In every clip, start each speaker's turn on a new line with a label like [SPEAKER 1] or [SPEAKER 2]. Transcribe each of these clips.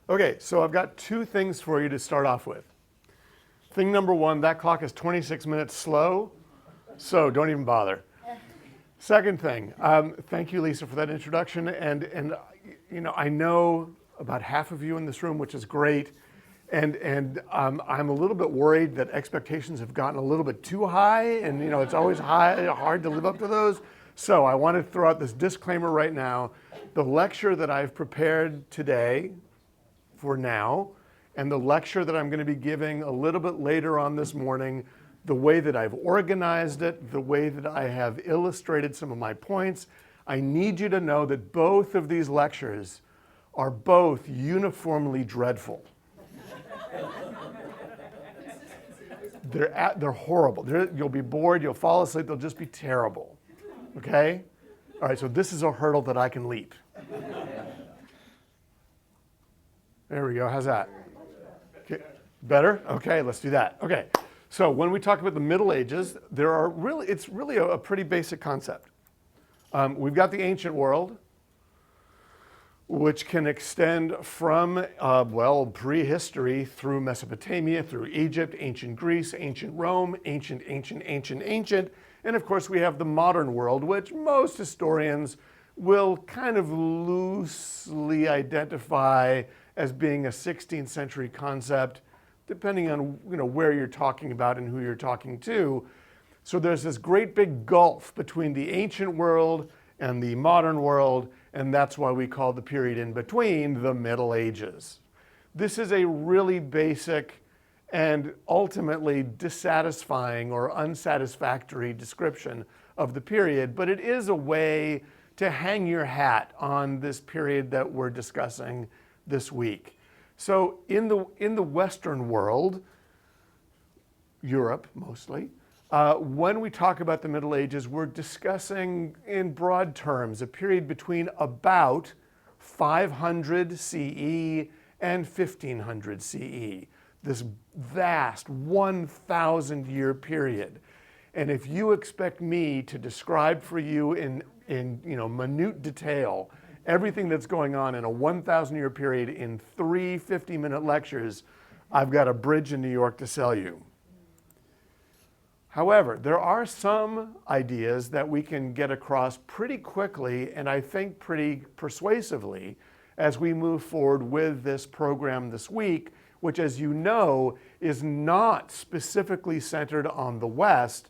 [SPEAKER 1] Okay, so I've got two things for you to start off with. Thing number one, that clock is 26 minutes slow, so don't even bother. Second thing, thank you, Lisa, for that introduction. And you know, I know about half of you in this room, which is great. And I'm a little bit worried that expectations have gotten a little bit too high, and you know, it's always hard to live up to those. So I want to throw out this disclaimer right now. The lecture that I've prepared today for now, and the lecture that I'm going to be giving a little bit later on this morning, the way that I've organized it, the way that I have illustrated some of my points, I need you to know that both of these lectures are both uniformly dreadful. They're horrible. You'll be bored, you'll fall asleep, they'll just be terrible. Okay? All right, so this is a hurdle that I can leap. There we go, how's that? Okay. Better? Okay, let's do that. Okay, so when we talk about the Middle Ages, it's really a pretty basic concept. We've got the ancient world, which can extend from, prehistory through Mesopotamia, through Egypt, ancient Greece, ancient Rome, ancient, and of course we have the modern world, which most historians will kind of loosely identify as being a 16th century concept, depending on where you're talking about and who you're talking to. So there's this great big gulf between the ancient world and the modern world, and that's why we call the period in between the Middle Ages. This is a really basic and ultimately dissatisfying or unsatisfactory description of the period, but it is a way to hang your hat on this period that we're discussing this week. So in the Western world, Europe mostly, when we talk about the Middle Ages, we're discussing in broad terms a period between about 500 CE and 1500 CE, this vast 1,000-year period. And if you expect me to describe for you in minute detail everything that's going on in a 1,000-year period in 3 50-minute lectures, I've got a bridge in New York to sell you. However, there are some ideas that we can get across pretty quickly, and I think pretty persuasively, as we move forward with this program this week, which, as you know, is not specifically centered on the West,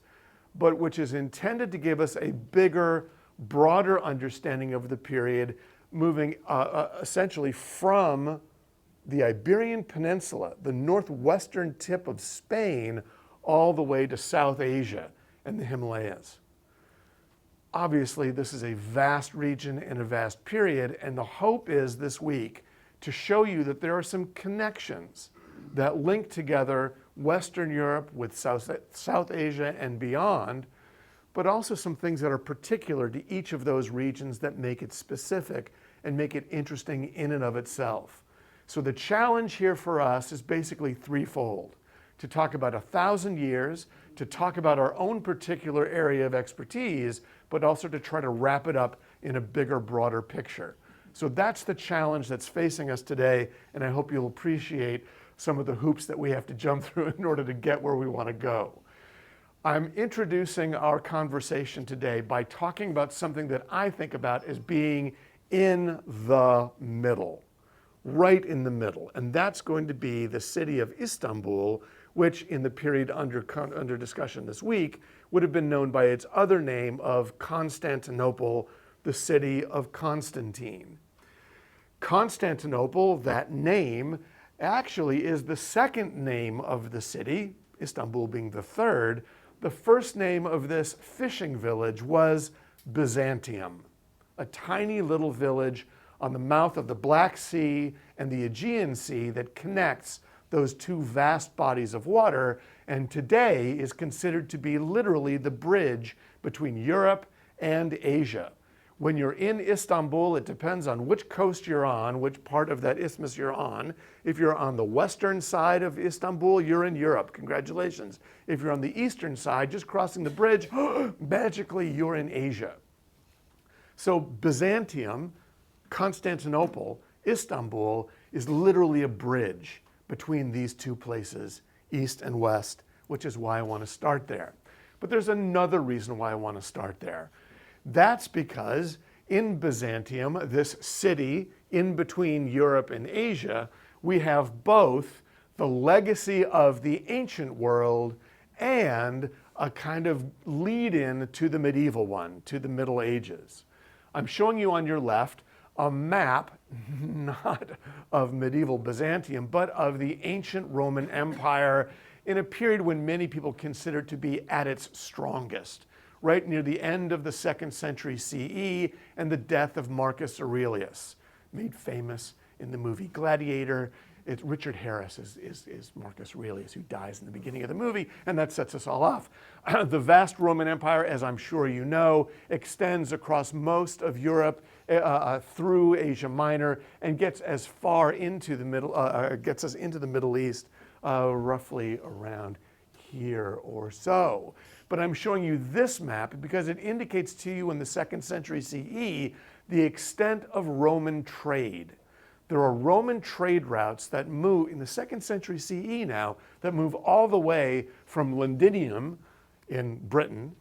[SPEAKER 1] but which is intended to give us a bigger, broader understanding of the period, moving essentially from the Iberian Peninsula, the northwestern tip of Spain, all the way to South Asia and the Himalayas. Obviously, this is a vast region and a vast period, and the hope is this week to show you that there are some connections that link together Western Europe with South Asia and beyond, but also some things that are particular to each of those regions that make it specific and make it interesting in and of itself. So the challenge here for us is basically threefold: to talk about 1,000 years, to talk about our own particular area of expertise, but also to try to wrap it up in a bigger, broader picture. So that's the challenge that's facing us today, and I hope you'll appreciate some of the hoops that we have to jump through in order to get where we want to go. I'm introducing our conversation today by talking about something that I think about as being in the middle, right in the middle, and that's going to be the city of Istanbul, which in the period under discussion this week would have been known by its other name of Constantinople, the city of Constantine. Constantinople, that name, actually is the second name of the city, Istanbul being the third. The first name of this fishing village was Byzantium, a tiny little village on the mouth of the Black Sea and the Aegean Sea that connects those two vast bodies of water, and today is considered to be literally the bridge between Europe and Asia. When you're in Istanbul, it depends on which coast you're on, which part of that isthmus you're on. If you're on the western side of Istanbul, you're in Europe. Congratulations. If you're on the eastern side, just crossing the bridge, magically you're in Asia. So Byzantium, Constantinople, Istanbul is literally a bridge between these two places, east and west, which is why I want to start there. But there's another reason why I want to start there. That's because in Byzantium, this city in between Europe and Asia, we have both the legacy of the ancient world and a kind of lead-in to the medieval one, to the Middle Ages. I'm showing you on your left a map, not of medieval Byzantium, but of the ancient Roman Empire in a period when many people consider it to be at its strongest, right near the end of the 2nd century CE and the death of Marcus Aurelius, made famous in the movie Gladiator. Richard Harris is Marcus Aurelius, who dies in the beginning of the movie, and that sets us all off. The vast Roman Empire, as I'm sure you know, extends across most of Europe through Asia Minor and gets as far into the gets us into the Middle East, roughly around here or so. But I'm showing you this map because it indicates to you in the 2nd century CE the extent of Roman trade. There are Roman trade routes that move in the 2nd century CE now that move all the way from Londinium in Britain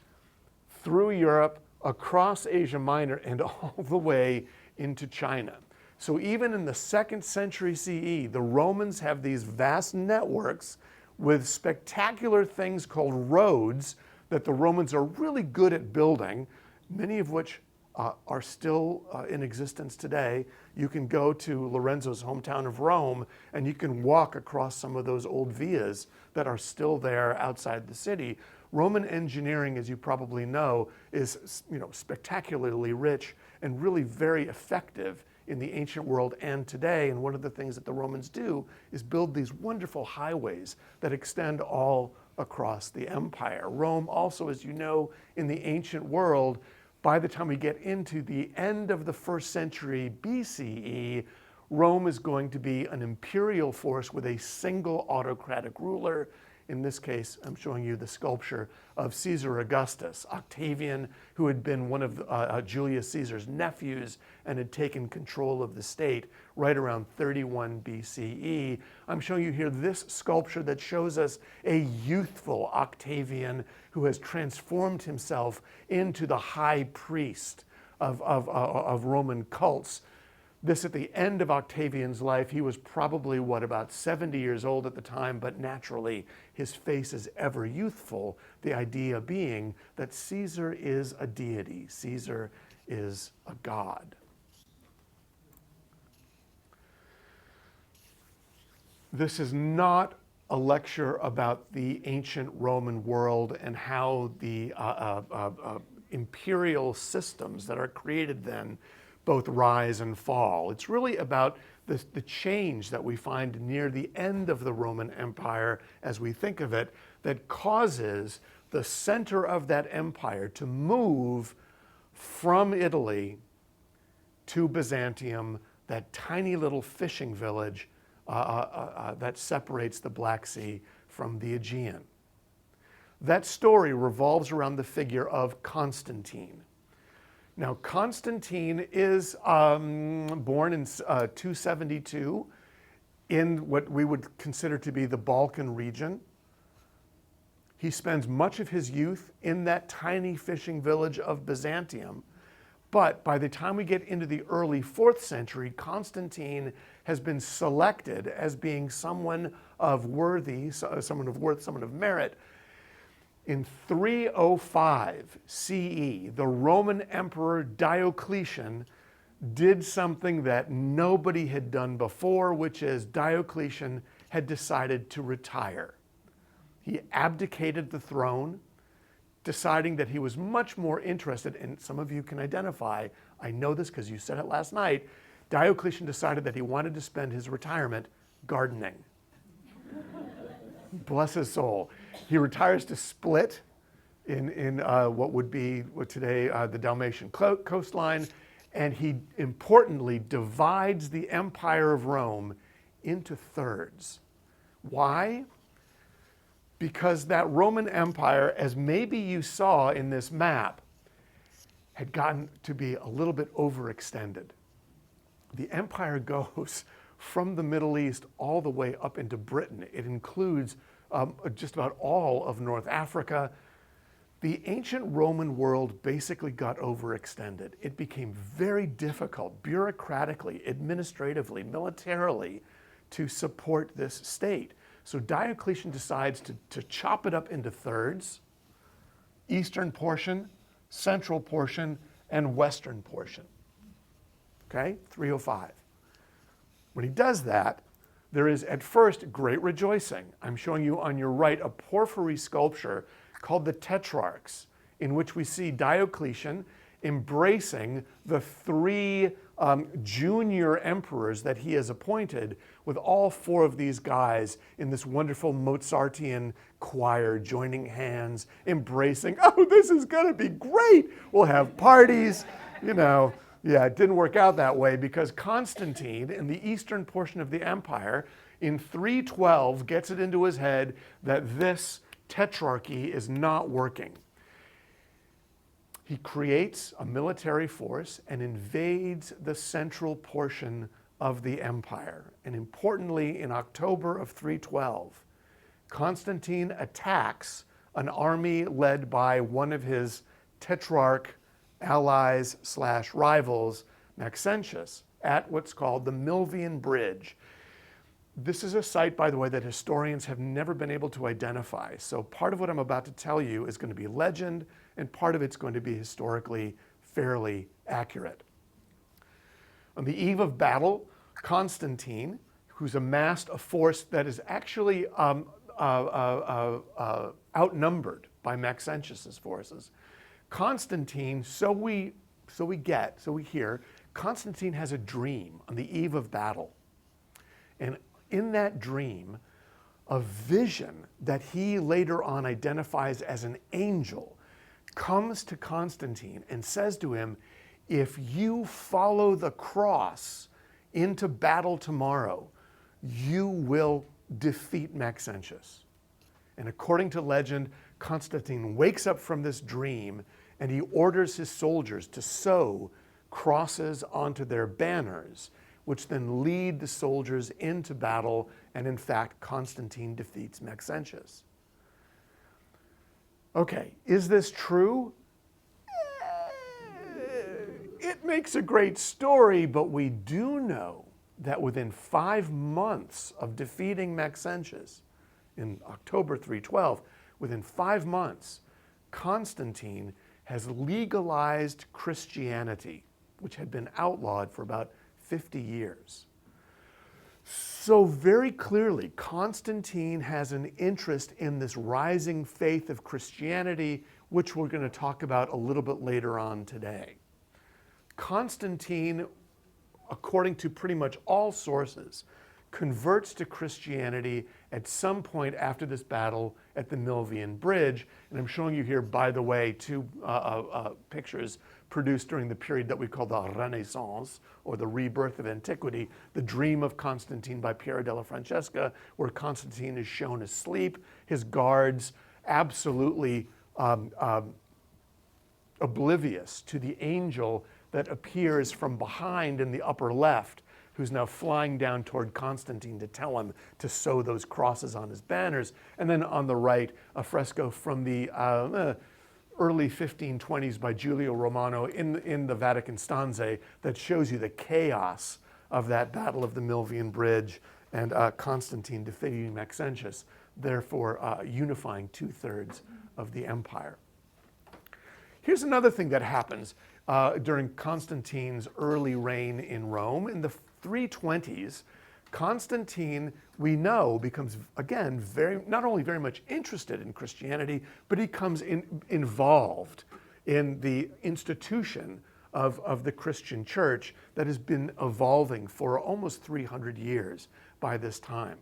[SPEAKER 1] through Europe, across Asia Minor, and all the way into China. So even in the 2nd century CE, the Romans have these vast networks with spectacular things called roads that the Romans are really good at building, many of which are still in existence today. You can go to Lorenzo's hometown of Rome and you can walk across some of those old vias that are still there outside the city. Roman engineering, as you probably know, is spectacularly rich and really very effective in the ancient world and today. And one of the things that the Romans do is build these wonderful highways that extend all across the empire. Rome also, as you know, in the ancient world, by the time we get into the end of the 1st century BCE, Rome is going to be an imperial force with a single autocratic ruler. In this case, I'm showing you the sculpture of Caesar Augustus, Octavian, who had been one of Julius Caesar's nephews and had taken control of the state right around 31 BCE. I'm showing you here this sculpture that shows us a youthful Octavian who has transformed himself into the high priest of Roman cults. This at the end of Octavian's life. He was probably, about 70 years old at the time, but naturally his face is ever youthful, the idea being that Caesar is a deity, Caesar is a god. This is not a lecture about the ancient Roman world and how the imperial systems that are created then both rise and fall. It's really about the change that we find near the end of the Roman Empire, as we think of it, that causes the center of that empire to move from Italy to Byzantium, that tiny little fishing village that separates the Black Sea from the Aegean. That story revolves around the figure of Constantine. Now, Constantine is born in 272 in what we would consider to be the Balkan region. He spends much of his youth in that tiny fishing village of Byzantium. But by the time we get into the early 4th century, Constantine has been selected as being someone of worth, someone of merit. In 305 CE, the Roman Emperor Diocletian did something that nobody had done before, which is Diocletian had decided to retire. He abdicated the throne, deciding that he was much more interested, and some of you can identify, I know this because you said it last night, Diocletian decided that he wanted to spend his retirement gardening. Bless his soul. He retires to Split in what would be today the Dalmatian coastline, and he importantly divides the Empire of Rome into thirds. Why? Because that Roman Empire, as maybe you saw in this map, had gotten to be a little bit overextended. The empire goes from the Middle East all the way up into Britain. It includes just about all of North Africa. The ancient Roman world basically got overextended. It became very difficult bureaucratically, administratively, militarily to support this state. So Diocletian decides to chop it up into thirds: eastern portion, central portion, and western portion. Okay, 305. When he does that, there is at first great rejoicing. I'm showing you on your right a porphyry sculpture called the Tetrarchs, in which we see Diocletian embracing the three junior emperors that he has appointed, with all four of these guys in this wonderful Mozartian choir joining hands, embracing. Oh, this is going to be great. We'll have parties, you know. Yeah, it didn't work out that way because Constantine, in the eastern portion of the empire, in 312, gets it into his head that this tetrarchy is not working. He creates a military force and invades the central portion of the empire. And importantly, in October of 312, Constantine attacks an army led by one of his tetrarch allies / rivals, Maxentius, at what's called the Milvian Bridge. This is a site, by the way, that historians have never been able to identify. So part of what I'm about to tell you is going to be legend, and part of it's going to be historically fairly accurate. On the eve of battle, Constantine, who's amassed a force that is actually outnumbered by Maxentius's forces, Constantine, so we hear, Constantine has a dream on the eve of battle. And in that dream, a vision that he later on identifies as an angel comes to Constantine and says to him, if you follow the cross into battle tomorrow, you will defeat Maxentius. And according to legend, Constantine wakes up from this dream and he orders his soldiers to sew crosses onto their banners, which then lead the soldiers into battle, and in fact, Constantine defeats Maxentius. Okay, is this true? It makes a great story, but we do know that within 5 months of defeating Maxentius, in October 312, within 5 months, Constantine has legalized Christianity, which had been outlawed for about 50 years. So very clearly, Constantine has an interest in this rising faith of Christianity, which we're going to talk about a little bit later on today. Constantine, according to pretty much all sources, converts to Christianity at some point after this battle at the Milvian Bridge. And I'm showing you here, by the way, two pictures produced during the period that we call the Renaissance, or the rebirth of antiquity, The Dream of Constantine by Piero della Francesca, where Constantine is shown asleep, his guards absolutely oblivious to the angel that appears from behind in the upper left, who's now flying down toward Constantine to tell him to sew those crosses on his banners. And then on the right, a fresco from the early 1520s by Giulio Romano in the Vatican Stanze that shows you the chaos of that Battle of the Milvian Bridge and Constantine defeating Maxentius, therefore unifying 2/3 of the empire. Here's another thing that happens during Constantine's early reign in Rome. In the 320s, Constantine, we know, becomes, again, not only very much interested in Christianity, but he becomes involved in the institution of the Christian church that has been evolving for almost 300 years by this time.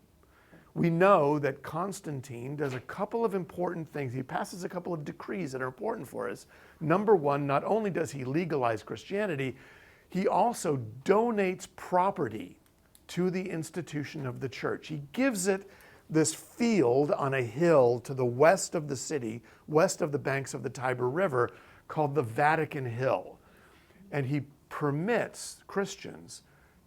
[SPEAKER 1] We know that Constantine does a couple of important things. He passes a couple of decrees that are important for us. Number one, not only does he legalize Christianity, he also donates property to the institution of the church. He gives it this field on a hill to the west of the city, west of the banks of the Tiber River, called the Vatican Hill. And he permits Christians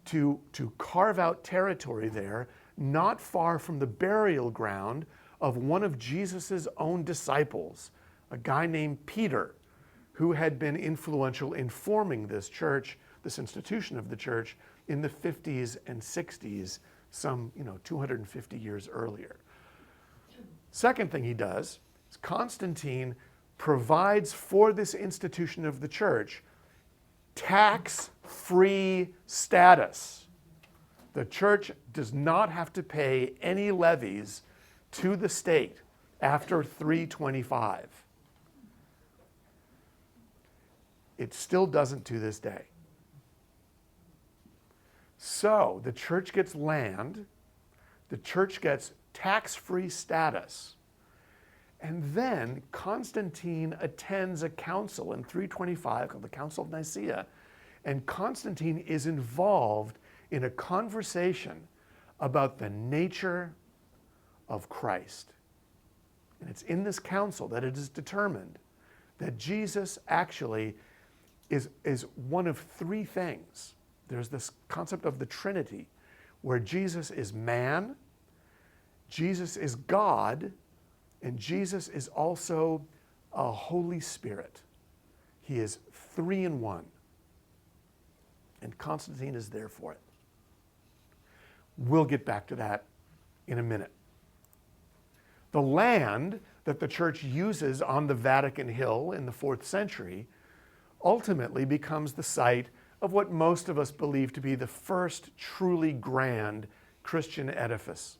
[SPEAKER 1] to carve out territory there, not far from the burial ground of one of Jesus's own disciples, a guy named Peter, who had been influential in forming this church, this institution of the church, in the 50s and 60s, some 250 years earlier. Second thing he does is Constantine provides for this institution of the church tax-free status. The church does not have to pay any levies to the state after 325. It still doesn't to this day. So the church gets land, the church gets tax-free status, and then Constantine attends a council in 325 called the Council of Nicaea, and Constantine is involved in a conversation about the nature of Christ. And it's in this council that it is determined that Jesus actually is one of three things. There's this concept of the Trinity, where Jesus is man, Jesus is God, and Jesus is also a Holy Spirit. He is three in one. And Constantine is there for it. We'll get back to that in a minute. The land that the church uses on the Vatican Hill in the 4th century ultimately becomes the site of what most of us believe to be the first truly grand Christian edifice,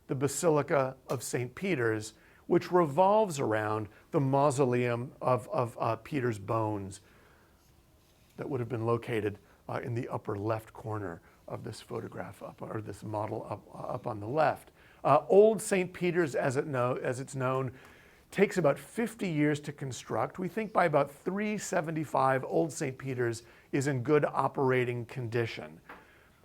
[SPEAKER 1] the Basilica of St. Peter's, which revolves around the mausoleum of Peter's bones that would have been located in the upper left corner of this photograph, or this model up on the left. Old St. Peter's, as it's known, takes about 50 years to construct. We think by about 375, Old St. Peter's is in good operating condition.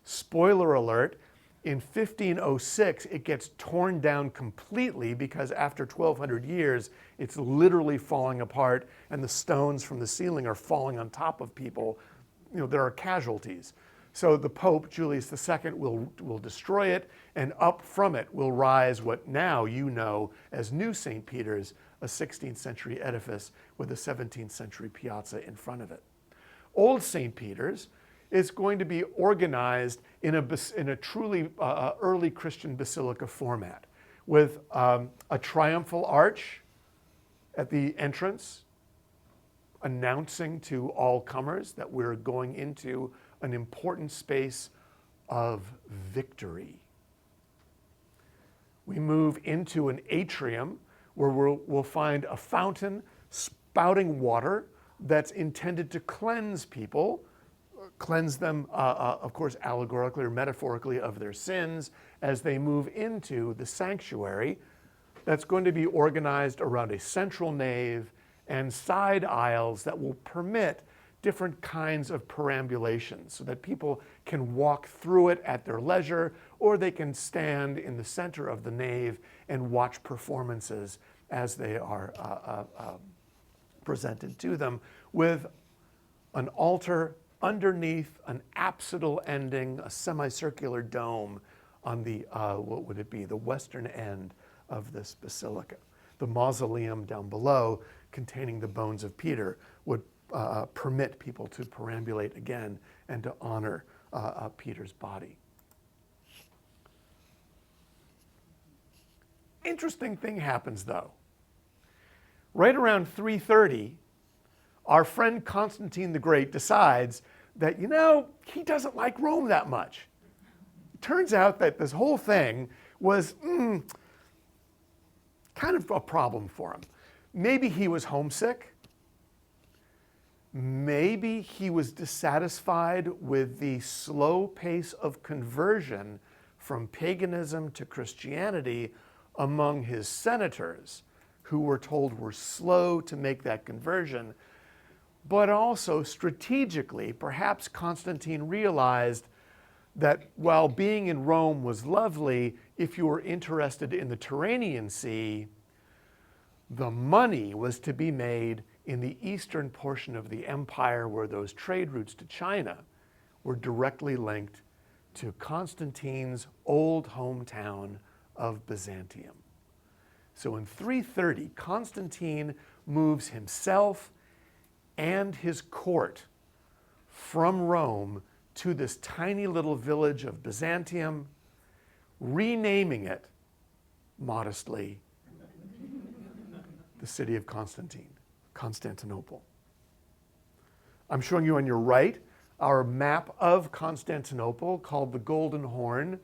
[SPEAKER 1] Spoiler alert, in 1506, it gets torn down completely because after 1,200 years, it's literally falling apart and the stones from the ceiling are falling on top of people. There are casualties. So the Pope, Julius II, will destroy it, and up from it will rise what now you know as New St. Peter's, a 16th century edifice with a 17th century piazza in front of it. Old St. Peter's is going to be organized in a truly early Christian basilica format, with a triumphal arch at the entrance, announcing to all comers that we're going into an important space of victory. We move into an atrium where we'll find a fountain spouting water that's intended to cleanse people, cleanse them, of course, allegorically or metaphorically of their sins as they move into the sanctuary that's going to be organized around a central nave and side aisles that will permit different kinds of perambulations so that people can walk through it at their leisure, or they can stand in the center of the nave and watch performances as they are presented to them, with an altar underneath an apsidal ending, a semicircular dome on the, what would it be, the western end of this basilica. The mausoleum down below, containing the bones of Peter, would permit people to perambulate again and to honor Peter's body. Interesting thing happens though. Right around 330, our friend Constantine the Great decides that, he doesn't like Rome that much. It turns out that this whole thing was kind of a problem for him. Maybe he was homesick. Maybe he was dissatisfied with the slow pace of conversion from paganism to Christianity among his senators, who we're told were slow to make that conversion. But also strategically, perhaps Constantine realized that while being in Rome was lovely, if you were interested in the Tyrrhenian Sea, the money was to be made in the eastern portion of the empire, where those trade routes to China were directly linked to Constantine's old hometown of Byzantium. So in 330, Constantine moves himself and his court from Rome to this tiny little village of Byzantium, renaming it modestly the city of Constantinople. I'm showing you on your right our map of Constantinople called the Golden Horn,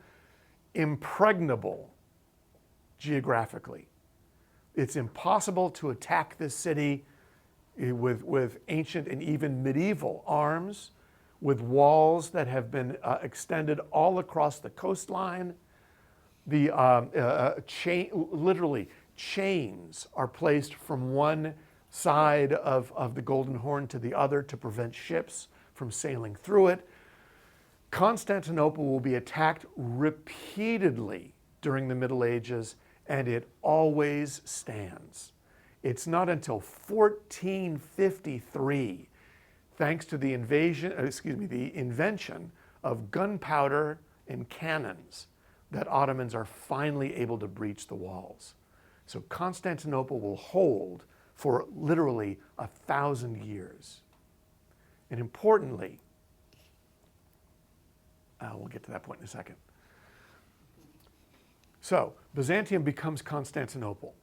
[SPEAKER 1] impregnable geographically. It's impossible to attack this city with ancient and even medieval arms, with walls that have been extended all across the coastline. The literally chains are placed from one side of the Golden Horn to the other to prevent ships from sailing through it. Constantinople will be attacked repeatedly during the Middle Ages, and it always stands. It's not until 1453, thanks to the invention of gunpowder and cannons, that Ottomans are finally able to breach the walls. So Constantinople will hold for literally 1,000 years. And importantly, we'll get to that point in a second. So Byzantium becomes Constantinople.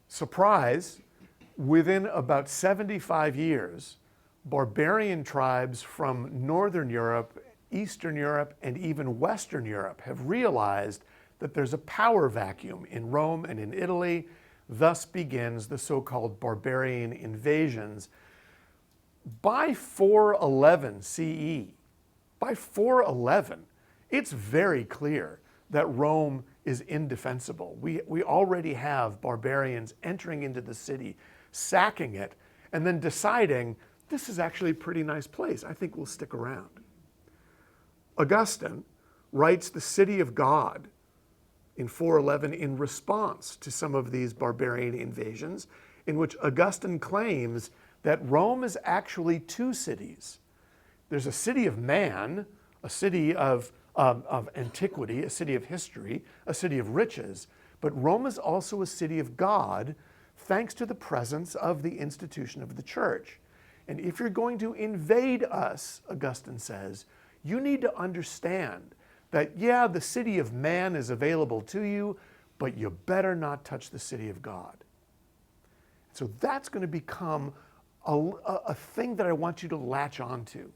[SPEAKER 1] Surprise, within about 75 years, barbarian tribes from Northern Europe, Eastern Europe, and even Western Europe have realized that there's a power vacuum in Rome and in Italy. Thus begins the so-called barbarian invasions. By 411 CE, by 411, it's very clear that Rome is indefensible. We already have barbarians entering into the city, sacking it, and then deciding, this is actually a pretty nice place. I think we'll stick around. Augustine writes the City of God in 411 in response to some of these barbarian invasions, in which Augustine claims that Rome is actually two cities. There's a city of man, a city of antiquity, a city of history, a city of riches, but Rome is also a city of God, thanks to the presence of the institution of the church. And if you're going to invade us, Augustine says, you need to understand that, yeah, the city of man is available to you, but you better not touch the city of God. So that's going to become a thing that I want you to latch onto.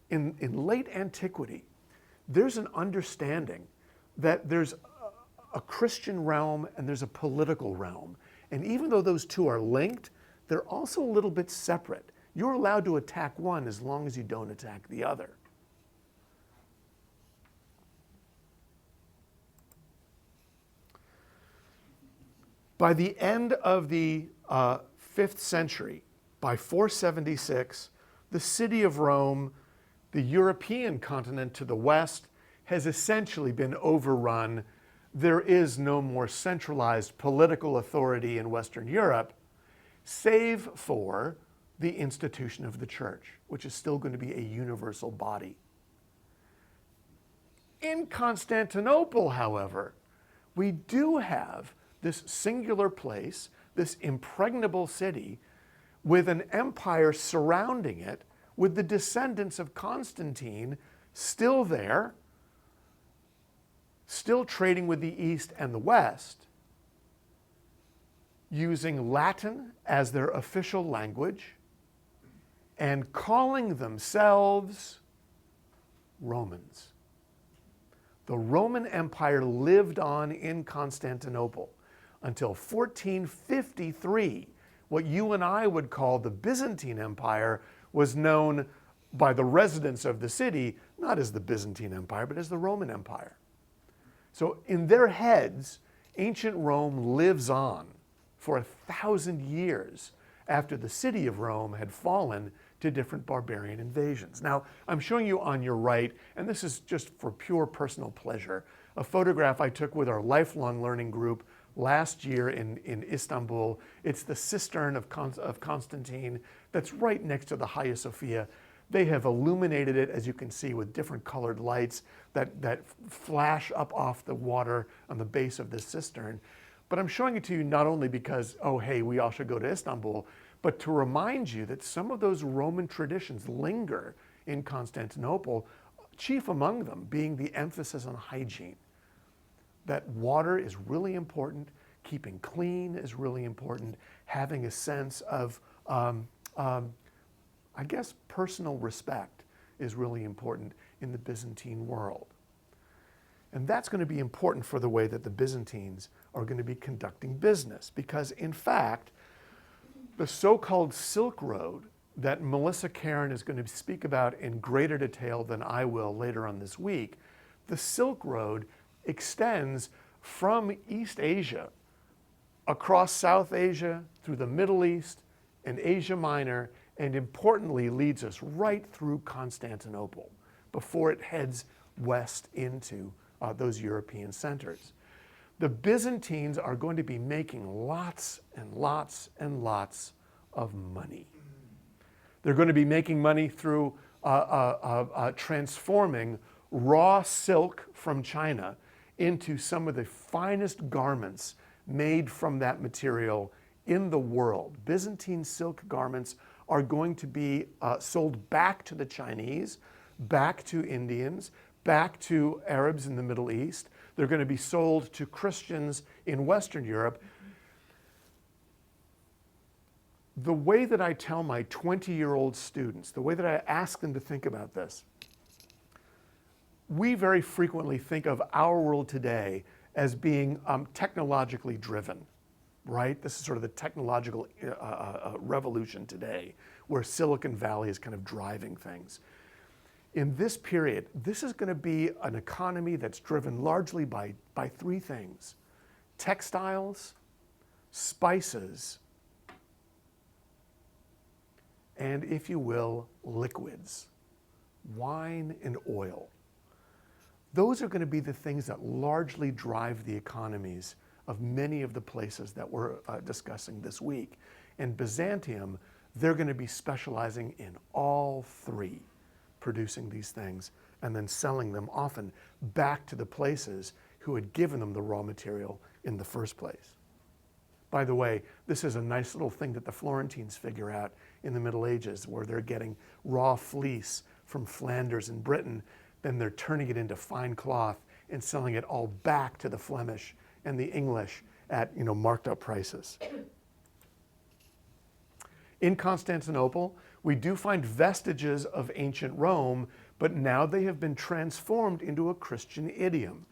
[SPEAKER 1] In late antiquity, there's an understanding that there's a Christian realm and there's a political realm. And even though those two are linked, they're also a little bit separate. You're allowed to attack one as long as you don't attack the other. By the end of the 5th century, by 476, the city of Rome, the European continent to the west, has essentially been overrun. There is no more centralized political authority in Western Europe, save for the institution of the church, which is still going to be a universal body. In Constantinople, however, we do have this singular place, this impregnable city, with an empire surrounding it, with the descendants of Constantine still there, still trading with the East and the West, using Latin as their official language, and calling themselves Romans. The Roman Empire lived on in Constantinople until 1453. What you and I would call the Byzantine Empire was known by the residents of the city not as the Byzantine Empire, but as the Roman Empire. So in their heads, ancient Rome lives on for 1,000 years after the city of Rome had fallen to different barbarian invasions. Now, I'm showing you on your right, and this is just for pure personal pleasure, a photograph I took with our lifelong learning group last year in Istanbul. It's the cistern of Constantine that's right next to the Hagia Sophia. They have illuminated it, as you can see, with different colored lights that flash up off the water on the base of this cistern. But I'm showing it to you not only because, oh, hey, we all should go to Istanbul, but to remind you that some of those Roman traditions linger in Constantinople, chief among them being the emphasis on hygiene. That water is really important, keeping clean is really important, having a sense of, I guess, personal respect is really important in the Byzantine world. And that's going to be important for the way that the Byzantines are going to be conducting business, because in fact, the so-called Silk Road that Melissa Karen is going to speak about in greater detail than I will later on this week, the Silk Road extends from East Asia across South Asia through the Middle East and Asia Minor, and importantly leads us right through Constantinople before it heads west into those European centers. The Byzantines are going to be making lots and lots and lots of money. They're going to be making money through transforming raw silk from China into some of the finest garments made from that material in the world. Byzantine silk garments are going to be sold back to the Chinese, back to Indians, back to Arabs in the Middle East. They're going to be sold to Christians in Western Europe. The way that I tell my 20-year-old students, the way that I ask them to think about this, we very frequently think of our world today as being technologically driven, right? This is sort of the technological revolution today, where Silicon Valley is kind of driving things. In this period, this is going to be an economy that's driven largely by three things: textiles, spices, and, if you will, liquids, wine and oil. Those are going to be the things that largely drive the economies of many of the places that we're discussing this week. In Byzantium, they're going to be specializing in all three, producing these things and then selling them often back to the places who had given them the raw material in the first place. By the way, this is a nice little thing that the Florentines figure out in the Middle Ages, where they're getting raw fleece from Flanders and Britain, then they're turning it into fine cloth and selling it all back to the Flemish and the English at, marked up prices. In Constantinople, we do find vestiges of ancient Rome, but now they have been transformed into a Christian idiom.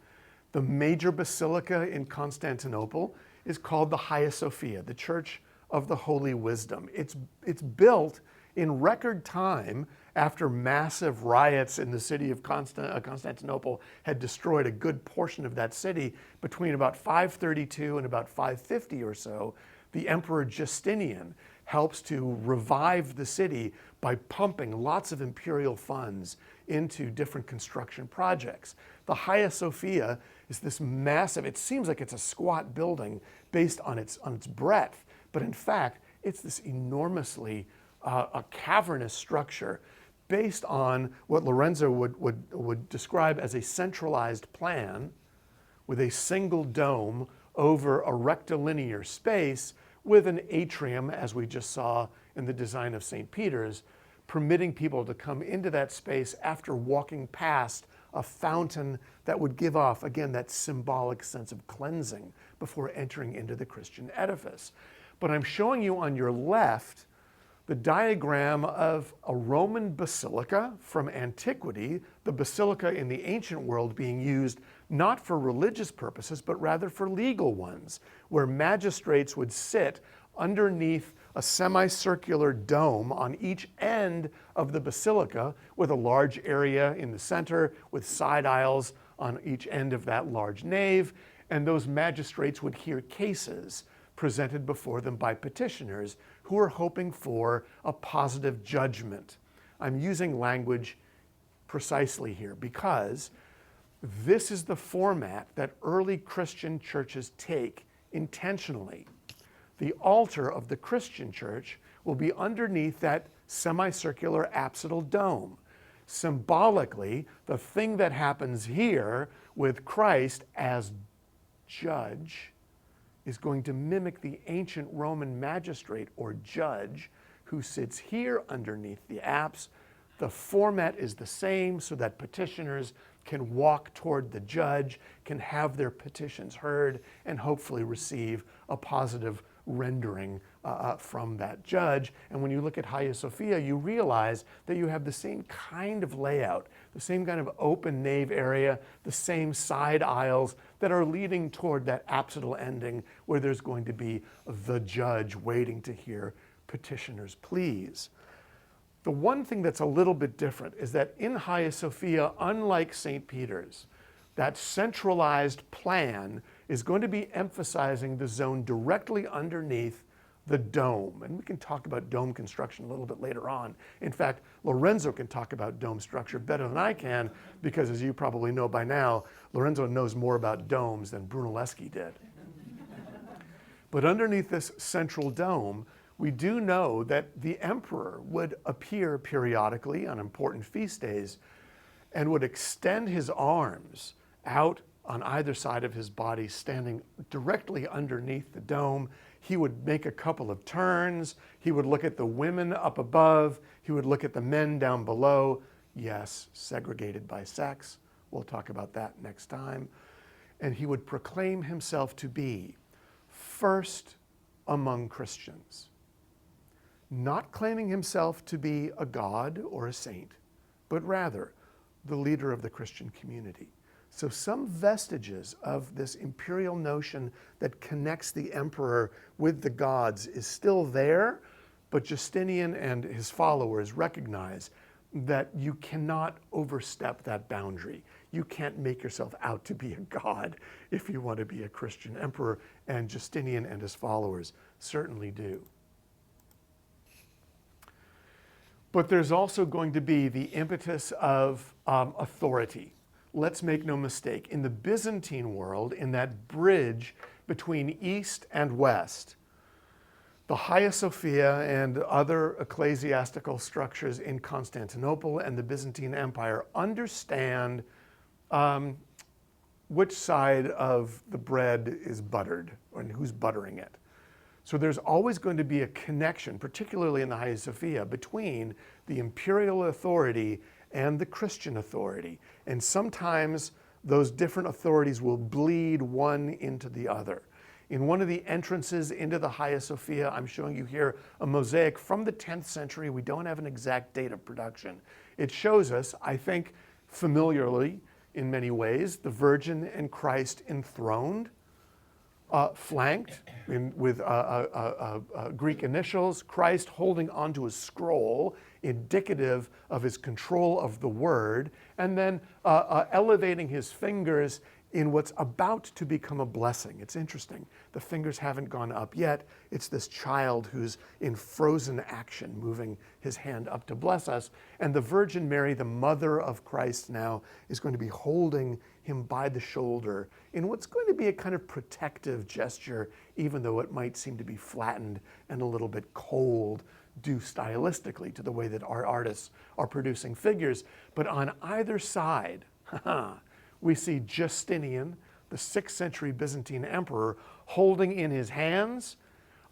[SPEAKER 1] The major basilica in Constantinople is called the Hagia Sophia, the Church of the Holy Wisdom. It's built in record time after massive riots in the city of Constantinople had destroyed a good portion of that city. Between about 532 and about 550 or so, the Emperor Justinian helps to revive the city by pumping lots of imperial funds into different construction projects. The Hagia Sophia is this massive, it seems like it's a squat building based on its breadth, but in fact, it's this enormously a cavernous structure based on what Lorenzo would describe as a centralized plan with a single dome over a rectilinear space with an atrium, as we just saw in the design of St. Peter's, permitting people to come into that space after walking past a fountain that would give off, again, that symbolic sense of cleansing before entering into the Christian edifice. But I'm showing you on your left the diagram of a Roman basilica from antiquity, the basilica in the ancient world being used not for religious purposes, but rather for legal ones, where magistrates would sit underneath a semicircular dome on each end of the basilica, with a large area in the center with side aisles on each end of that large nave, and those magistrates would hear cases presented before them by petitioners who are hoping for a positive judgment. I'm using language precisely here because this is the format that early Christian churches take intentionally. The altar of the Christian church will be underneath that semicircular apsidal dome. Symbolically, the thing that happens here with Christ as judge is going to mimic the ancient Roman magistrate or judge who sits here underneath the apse. The format is the same so that petitioners can walk toward the judge, can have their petitions heard, and hopefully receive a positive rendering from that judge. And when you look at Hagia Sophia, you realize that you have the same kind of layout, the same kind of open nave area, the same side aisles that are leading toward that apsidal ending where there's going to be the judge waiting to hear petitioners' pleas. The one thing that's a little bit different is that in Hagia Sophia, unlike St. Peter's, that centralized plan is going to be emphasizing the zone directly underneath the dome. And we can talk about dome construction a little bit later on. In fact, Lorenzo can talk about dome structure better than I can because, as you probably know by now, Lorenzo knows more about domes than Brunelleschi did. But underneath this central dome, we do know that the emperor would appear periodically on important feast days and would extend his arms out on either side of his body, standing directly underneath the dome. He would make a couple of turns. He would look at the women up above. He would look at the men down below. Yes, segregated by sex. We'll talk about that next time. And he would proclaim himself to be first among Christians, not claiming himself to be a god or a saint, but rather the leader of the Christian community. So some vestiges of this imperial notion that connects the emperor with the gods is still there, but Justinian and his followers recognize that you cannot overstep that boundary. You can't make yourself out to be a god if you want to be a Christian emperor, and Justinian and his followers certainly do. But there's also going to be the impetus of authority. Let's make no mistake, in the Byzantine world, in that bridge between East and West, the Hagia Sophia and other ecclesiastical structures in Constantinople and the Byzantine Empire understand which side of the bread is buttered and who's buttering it. So there's always going to be a connection, particularly in the Hagia Sophia, between the imperial authority and the Christian authority. And sometimes those different authorities will bleed one into the other. In one of the entrances into the Hagia Sophia, I'm showing you here a mosaic from the 10th century. We don't have an exact date of production. It shows us, I think, familiarly in many ways, the Virgin and Christ enthroned, flanked with Greek initials, Christ holding onto a scroll indicative of his control of the word, and then elevating his fingers in what's about to become a blessing. It's interesting. The fingers haven't gone up yet. It's this child who's in frozen action, moving his hand up to bless us. And the Virgin Mary, the mother of Christ now, is going to be holding him by the shoulder in what's going to be a kind of protective gesture, even though it might seem to be flattened and a little bit cold due stylistically to the way that our artists are producing figures. But on either side, we see Justinian, the 6th century Byzantine emperor, holding in his hands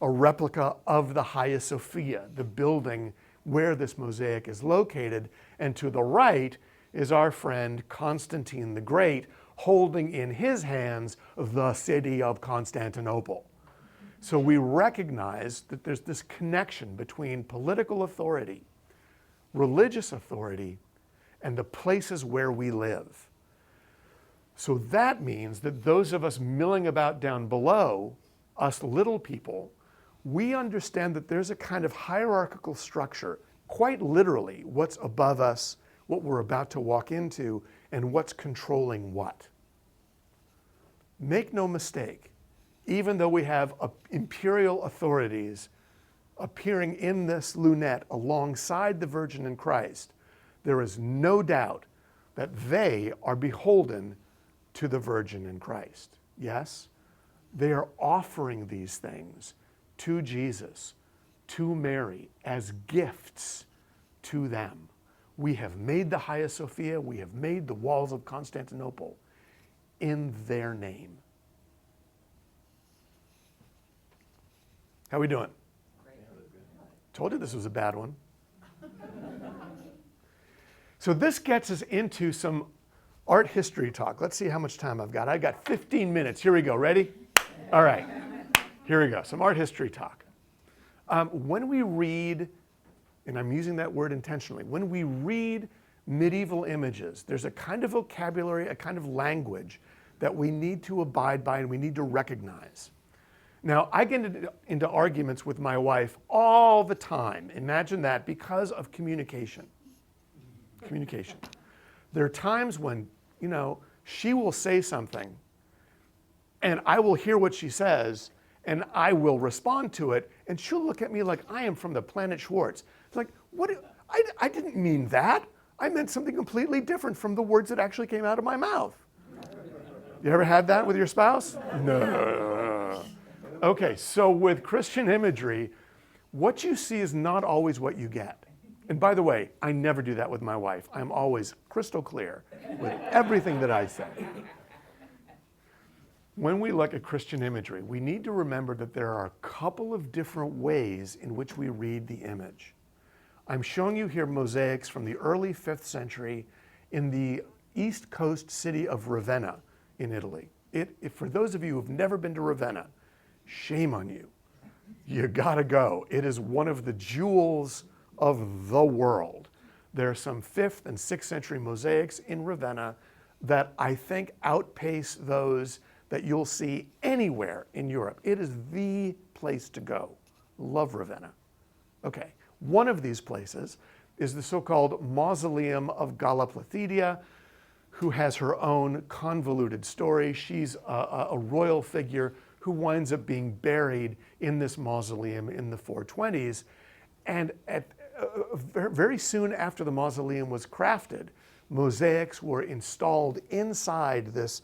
[SPEAKER 1] a replica of the Hagia Sophia, the building where this mosaic is located. And to the right is our friend Constantine the Great, holding in his hands the city of Constantinople. So we recognize that there's this connection between political authority, religious authority, and the places where we live. So that means that those of us milling about down below, us little people, we understand that there's a kind of hierarchical structure, quite literally, what's above us, what we're about to walk into, and what's controlling what. Make no mistake, even though we have imperial authorities appearing in this lunette alongside the Virgin and Christ, there is no doubt that they are beholden to the Virgin and Christ. Yes, they are offering these things to Jesus, to Mary, as gifts to them. We have made the Hagia Sophia, we have made the walls of Constantinople in their name. How we doing? Told you this was a bad one. So this gets us into some art history talk. Let's see how much time I've got. I got 15 minutes. Here we go. Ready? All right. Here we go. Some art history talk. When we read, and I'm using that word intentionally, when we read medieval images, there's a kind of vocabulary, a kind of language that we need to abide by and we need to recognize. Now, I get into arguments with my wife all the time. Imagine that, because of communication. Communication. There are times when, she will say something and I will hear what she says and I will respond to it and she'll look at me like I am from the planet Schwartz. It's like, what? I didn't mean that. I meant something completely different from the words that actually came out of my mouth. You ever had that with your spouse? No. Okay, so with Christian imagery, what you see is not always what you get. And by the way, I never do that with my wife. I'm always crystal clear with everything that I say. When we look at Christian imagery, we need to remember that there are a couple of different ways in which we read the image. I'm showing you here mosaics from the early 5th century in the east coast city of Ravenna in Italy. For those of you who have never been to Ravenna, shame on you. You gotta go. It is one of the jewels of the world. There are some 5th and 6th century mosaics in Ravenna that I think outpace those that you'll see anywhere in Europe. It is the place to go. Love Ravenna. Okay, one of these places is the so-called Mausoleum of Galla Placidia, who has her own convoluted story. She's a royal figure who winds up being buried in this mausoleum in the 420s. And very soon after the mausoleum was crafted, mosaics were installed inside this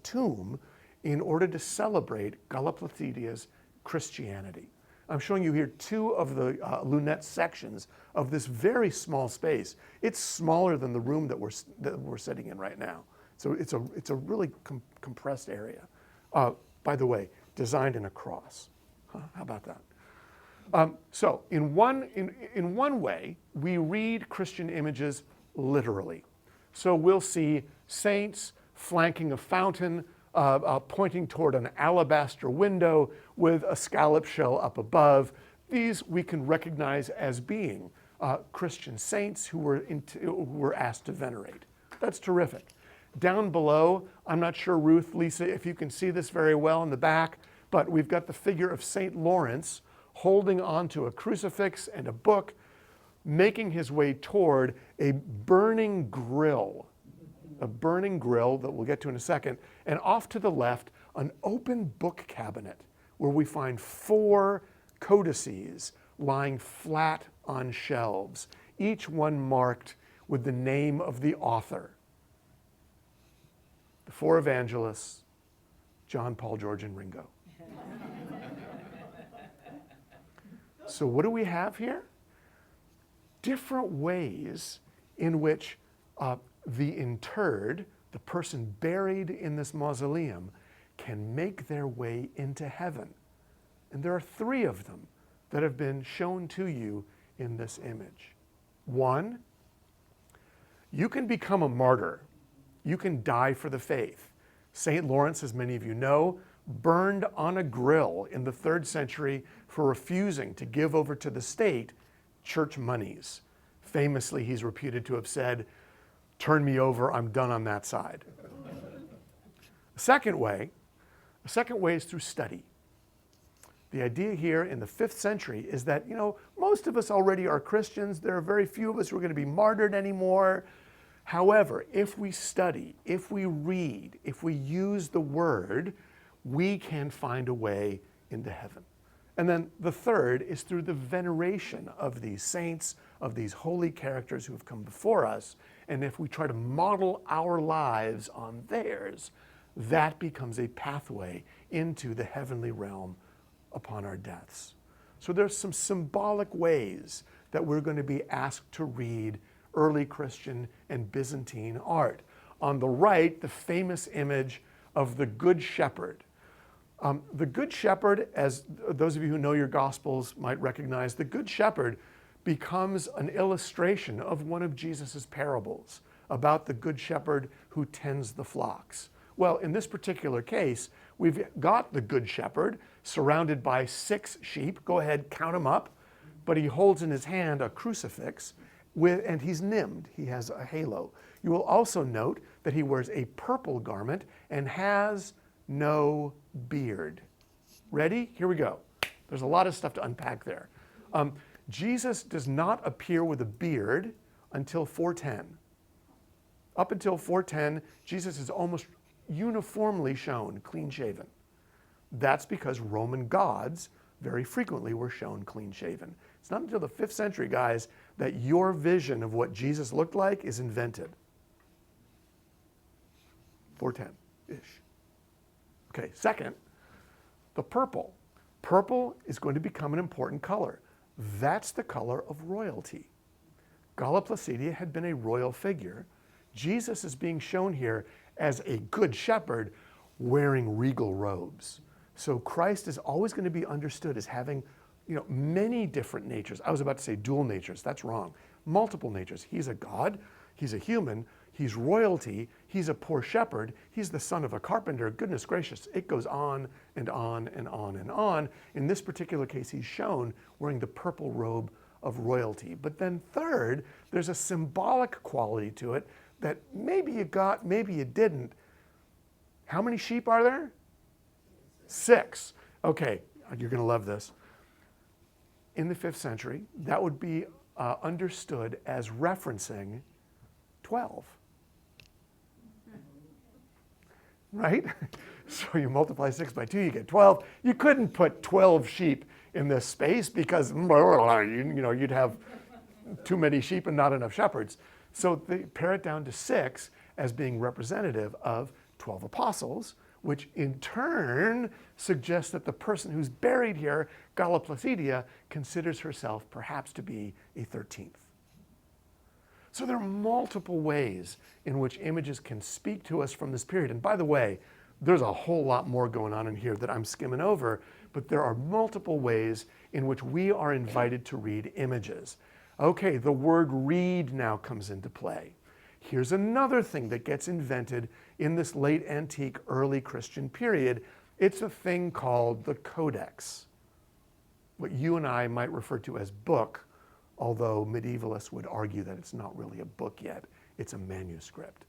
[SPEAKER 1] tomb in order to celebrate Galla Placidia's Christianity. I'm showing you here 2 of the lunette sections of this very small space. It's smaller than the room that we're sitting in right now. So it's a really compressed area. By the way, designed in a cross. Huh, how about that? So in one way, we read Christian images literally. So we'll see saints flanking a fountain, pointing toward an alabaster window with a scallop shell up above. These we can recognize as being Christian saints who were asked to venerate. That's terrific. Down below, I'm not sure, Ruth, Lisa, if you can see this very well in the back, but we've got the figure of St. Lawrence holding onto a crucifix and a book, making his way toward a burning grill that we'll get to in a second, and off to the left, an open book cabinet where we find 4 codices lying flat on shelves, each one marked with the name of the author. The 4 evangelists, John, Paul, George, and Ringo. So what do we have here? Different ways in which the interred, the person buried in this mausoleum, can make their way into heaven. And there are 3 of them that have been shown to you in this image. 1, you can become a martyr. You can die for the faith. St. Lawrence, as many of you know, burned on a grill in the 3rd century for refusing to give over to the state church monies. Famously, he's reputed to have said, "Turn me over, I'm done on that side." The second way is through study. The idea here in the 5th century is that, most of us already are Christians. There are very few of us who are going to be martyred anymore. However, if we study, if we read, if we use the word, we can find a way into heaven. And then the third is through the veneration of these saints, of these holy characters who have come before us. And if we try to model our lives on theirs, that becomes a pathway into the heavenly realm upon our deaths. So there's some symbolic ways that we're going to be asked to read early Christian and Byzantine art. On the right, the famous image of the Good Shepherd. The Good Shepherd, as those of you who know your Gospels might recognize, the Good Shepherd becomes an illustration of one of Jesus's parables about the Good Shepherd who tends the flocks. Well, in this particular case, we've got the Good Shepherd surrounded by 6 sheep. Go ahead, count them up. But he holds in his hand a crucifix, and he's nimbed. He has a halo. You will also note that he wears a purple garment and has no beard. Ready? Here we go. There's a lot of stuff to unpack there. Jesus does not appear with a beard until 410. Up until 410, Jesus is almost uniformly shown clean-shaven. That's because Roman gods very frequently were shown clean-shaven. It's not until the 5th century, guys, that your vision of what Jesus looked like is invented. 410-ish. Okay, second, the purple. Purple is going to become an important color. That's the color of royalty. Galla Placidia had been a royal figure. Jesus is being shown here as a good shepherd wearing regal robes. So Christ is always going to be understood as having, many different natures. I was about to say dual natures. That's wrong. Multiple natures. He's a God. He's a human. He's royalty. He's a poor shepherd. He's the son of a carpenter. Goodness gracious. It goes on and on and on and on. In this particular case, he's shown wearing the purple robe of royalty. But then third, there's a symbolic quality to it that maybe you got, maybe you didn't. How many sheep are there? 6. Okay, you're going to love this. In the 5th century, that would be understood as referencing 12. Right? So you multiply 6 by 2, you get 12. You couldn't put 12 sheep in this space because you'd have too many sheep and not enough shepherds. So they pare it down to 6 as being representative of 12 apostles, which in turn suggests that the person who's buried here, Galla Placidia, considers herself perhaps to be a 13th. So there are multiple ways in which images can speak to us from this period. And by the way, there's a whole lot more going on in here that I'm skimming over, but there are multiple ways in which we are invited to read images. Okay, the word read now comes into play. Here's another thing that gets invented in this late antique, early Christian period. It's a thing called the codex, what you and I might refer to as book, although medievalists would argue that it's not really a book yet, it's a manuscript.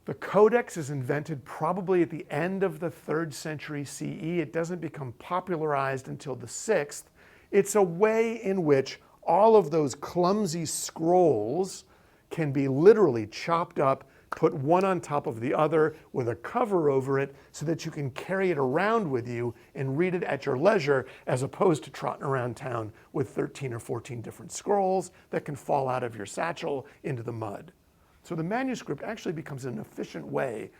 [SPEAKER 1] The codex is invented probably at the end of the 3rd century CE. It doesn't become popularized until the 6th. It's a way in which all of those clumsy scrolls can be literally chopped up, put one on top of the other with a cover over it so that you can carry it around with you and read it at your leisure, as opposed to trotting around town with 13 or 14 different scrolls that can fall out of your satchel into the mud. So the manuscript actually becomes an efficient way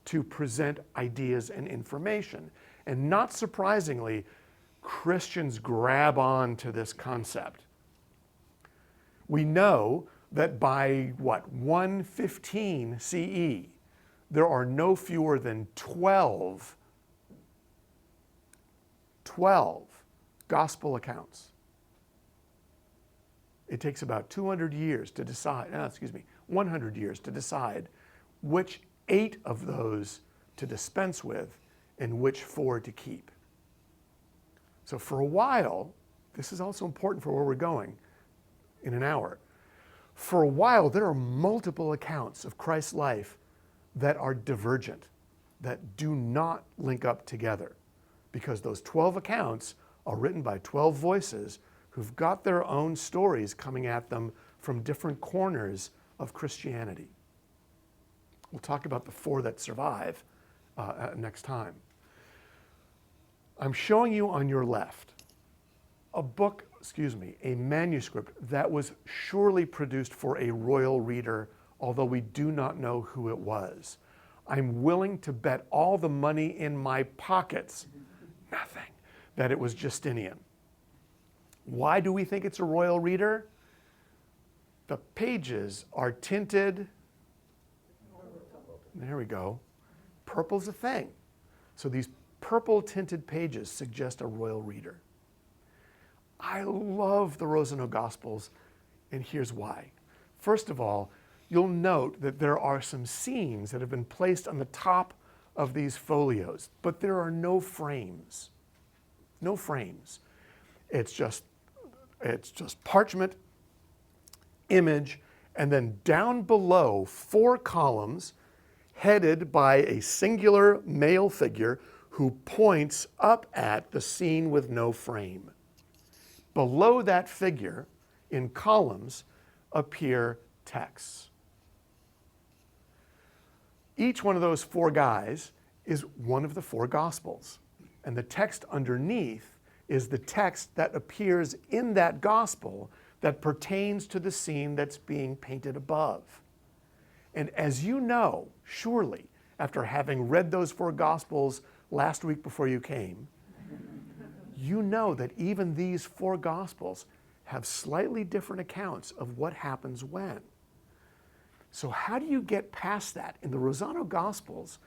[SPEAKER 1] to present ideas and information. And not surprisingly, Christians grab on to this concept. We know that by 115 CE, there are no fewer than 12 gospel accounts. It takes about 200 years to decide, 100 years to decide which 8 of those to dispense with and which 4 to keep. So for a while, this is also important for where we're going in an hour. For a while, there are multiple accounts of Christ's life that are divergent, that do not link up together, because those 12 accounts are written by 12 voices who've got their own stories coming at them from different corners of Christianity. We'll talk about the 4 that survive next time. I'm showing you on your left a manuscript that was surely produced for a royal reader, although we do not know who it was. I'm willing to bet all the money in my pockets, nothing, that it was Justinian. Why do we think it's a royal reader? The pages are tinted. There we go. Purple's a thing. So these purple tinted pages suggest a royal reader. I love the Rosano Gospels, and here's why. First of all, you'll note that there are some scenes that have been placed on the top of these folios, but there are no frames. No frames. It's just parchment, image, and then down below, 4 columns headed by a singular male figure who points up at the scene with no frame. Below that figure, in columns, appear texts. Each one of those 4 guys is one of the 4 Gospels. And the text underneath is the text that appears in that Gospel that pertains to the scene that's being painted above. And as you know, surely, after having read those 4 Gospels last week before you came, you know that even these 4 Gospels have slightly different accounts of what happens when. So how do you get past that? In the Rosano Gospels,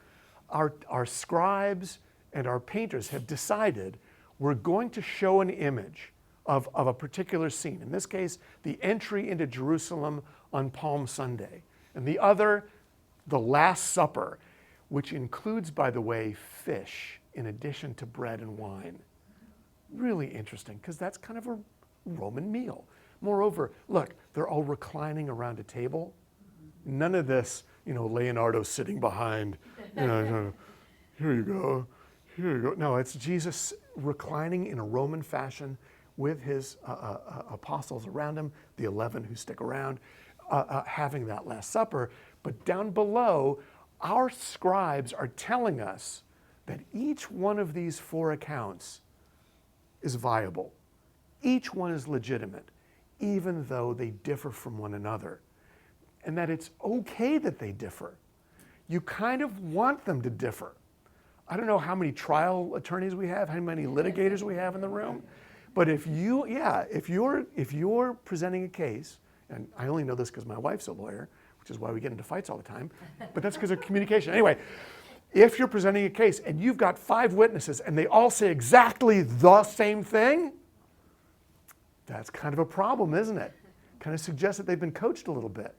[SPEAKER 1] our scribes and our painters have decided we're going to show an image of a particular scene. In this case, the entry into Jerusalem on Palm Sunday. And the other, the Last Supper, which includes, by the way, fish in addition to bread and wine. Really interesting, because that's kind of a Roman meal. Moreover, look, they're all reclining around a table. None of this, Leonardo sitting behind, here you go, here you go. No, it's Jesus reclining in a Roman fashion with his apostles around him, the 11 who stick around, having that Last Supper. But down below, our scribes are telling us that each one of these 4 accounts is viable. Each one is legitimate, even though they differ from one another. And that it's okay that they differ. You kind of want them to differ. I don't know how many trial attorneys we have, how many litigators we have in the room, but if you're presenting a case, and I only know this because my wife's a lawyer, which is why we get into fights all the time, but that's because of communication. Anyway, if you're presenting a case and you've got 5 witnesses and they all say exactly the same thing, that's kind of a problem, isn't it? Kind of suggests that they've been coached a little bit.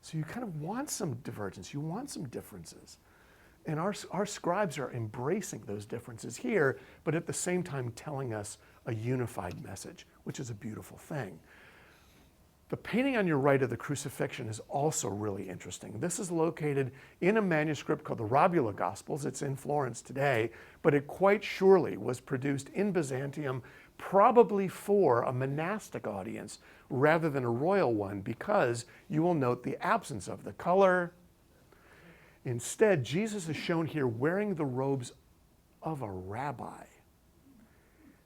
[SPEAKER 1] So you kind of want some divergence, you want some differences. And our scribes are embracing those differences here, but at the same time telling us a unified message, which is a beautiful thing. The painting on your right of the crucifixion is also really interesting. This is located in a manuscript called the Robula Gospels. It's in Florence today, but it quite surely was produced in Byzantium, probably for a monastic audience rather than a royal one, because you will note the absence of the color. Instead, Jesus is shown here wearing the robes of a rabbi.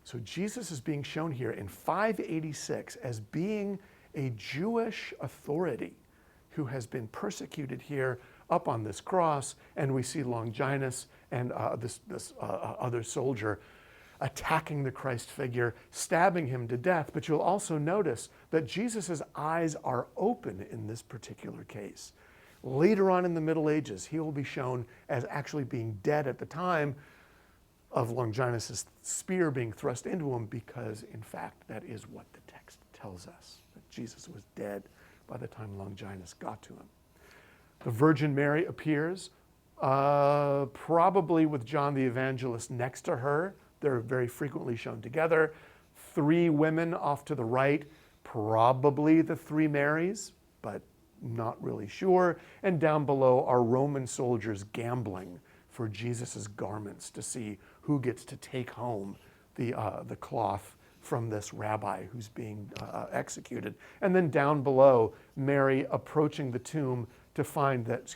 [SPEAKER 1] So Jesus is being shown here in 586 as being a Jewish authority who has been persecuted here up on this cross, and we see Longinus and this other soldier attacking the Christ figure, stabbing him to death. But you'll also notice that Jesus' eyes are open in this particular case. Later on in the Middle Ages, he will be shown as actually being dead at the time of Longinus' spear being thrust into him, because in fact that is what the text tells us, that Jesus was dead by the time Longinus got to him. The Virgin Mary appears, probably with John the Evangelist next to her. They're very frequently shown together. 3 women off to the right, probably the 3 Marys, but not really sure. And down below are Roman soldiers gambling for Jesus' garments to see who gets to take home the cloth from this rabbi who's being executed. And then down below, Mary approaching the tomb to find that,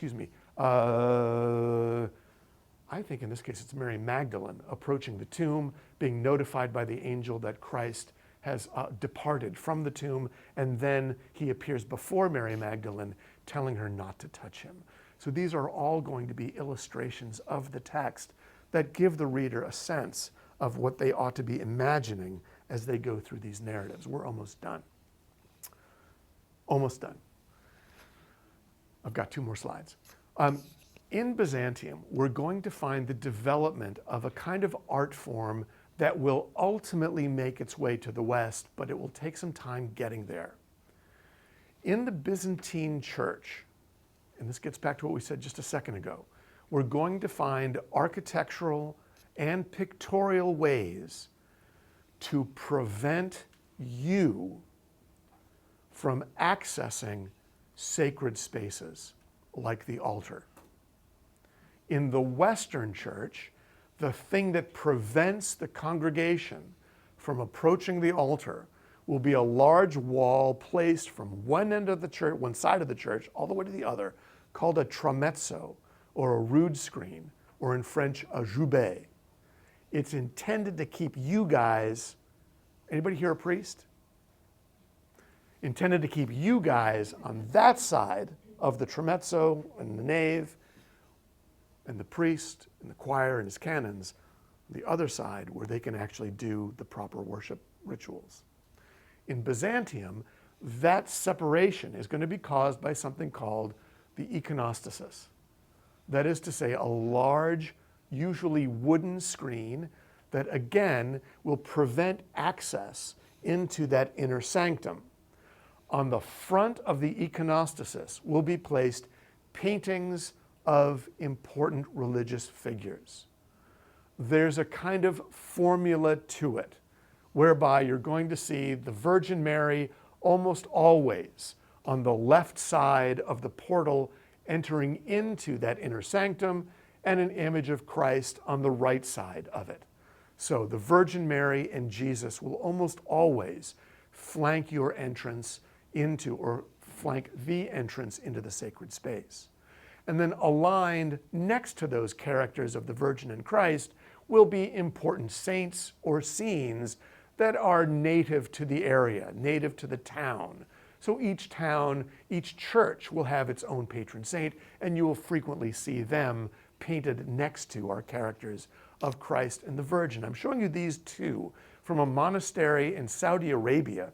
[SPEAKER 1] I think in this case it's Mary Magdalene approaching the tomb, being notified by the angel that Christ has departed from the tomb, and then he appears before Mary Magdalene telling her not to touch him. So these are all going to be illustrations of the text that give the reader a sense of what they ought to be imagining as they go through these narratives. We're almost done. Almost done. I've got 2 more slides. In Byzantium, we're going to find the development of a kind of art form that will ultimately make its way to the West, but it will take some time getting there. In the Byzantine church, and this gets back to what we said just a second ago, we're going to find architectural and pictorial ways to prevent you from accessing sacred spaces like the altar. In the Western church, the thing that prevents the congregation from approaching the altar will be a large wall placed from one end of the church, one side of the church, all the way to the other, called a tramezzo, or a rood screen, or in French, a joubet. It's intended to keep you guys, anybody here a priest? Intended to keep you guys on that side of the tramezzo and the nave, and the priest and the choir and his canons, the other side where they can actually do the proper worship rituals. In Byzantium, that separation is going to be caused by something called the iconostasis. That is to say, a large, usually wooden screen that again will prevent access into that inner sanctum. On the front of the iconostasis will be placed paintings of important religious figures. There's a kind of formula to it, whereby you're going to see the Virgin Mary almost always on the left side of the portal entering into that inner sanctum, and an image of Christ on the right side of it. So the Virgin Mary and Jesus will almost always flank your entrance into, or flank the entrance into the sacred space. And then aligned next to those characters of the Virgin and Christ will be important saints or scenes that are native to the area, native to the town. So each town, each church will have its own patron saint, and you will frequently see them painted next to our characters of Christ and the Virgin. I'm showing you these 2 from a monastery in Saudi Arabia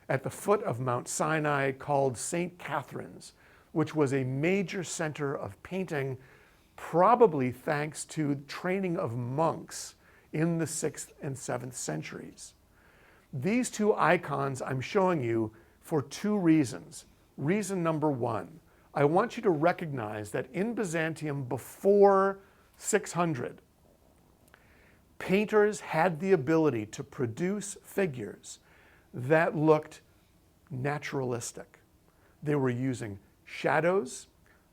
[SPEAKER 1] at the foot of Mount Sinai called St. Catherine's, which was a major center of painting, probably thanks to training of monks in the 6th and 7th centuries. These 2 icons I'm showing you for 2 reasons. Reason number 1, I want you to recognize that in Byzantium before 600, painters had the ability to produce figures that looked naturalistic. They were using shadows,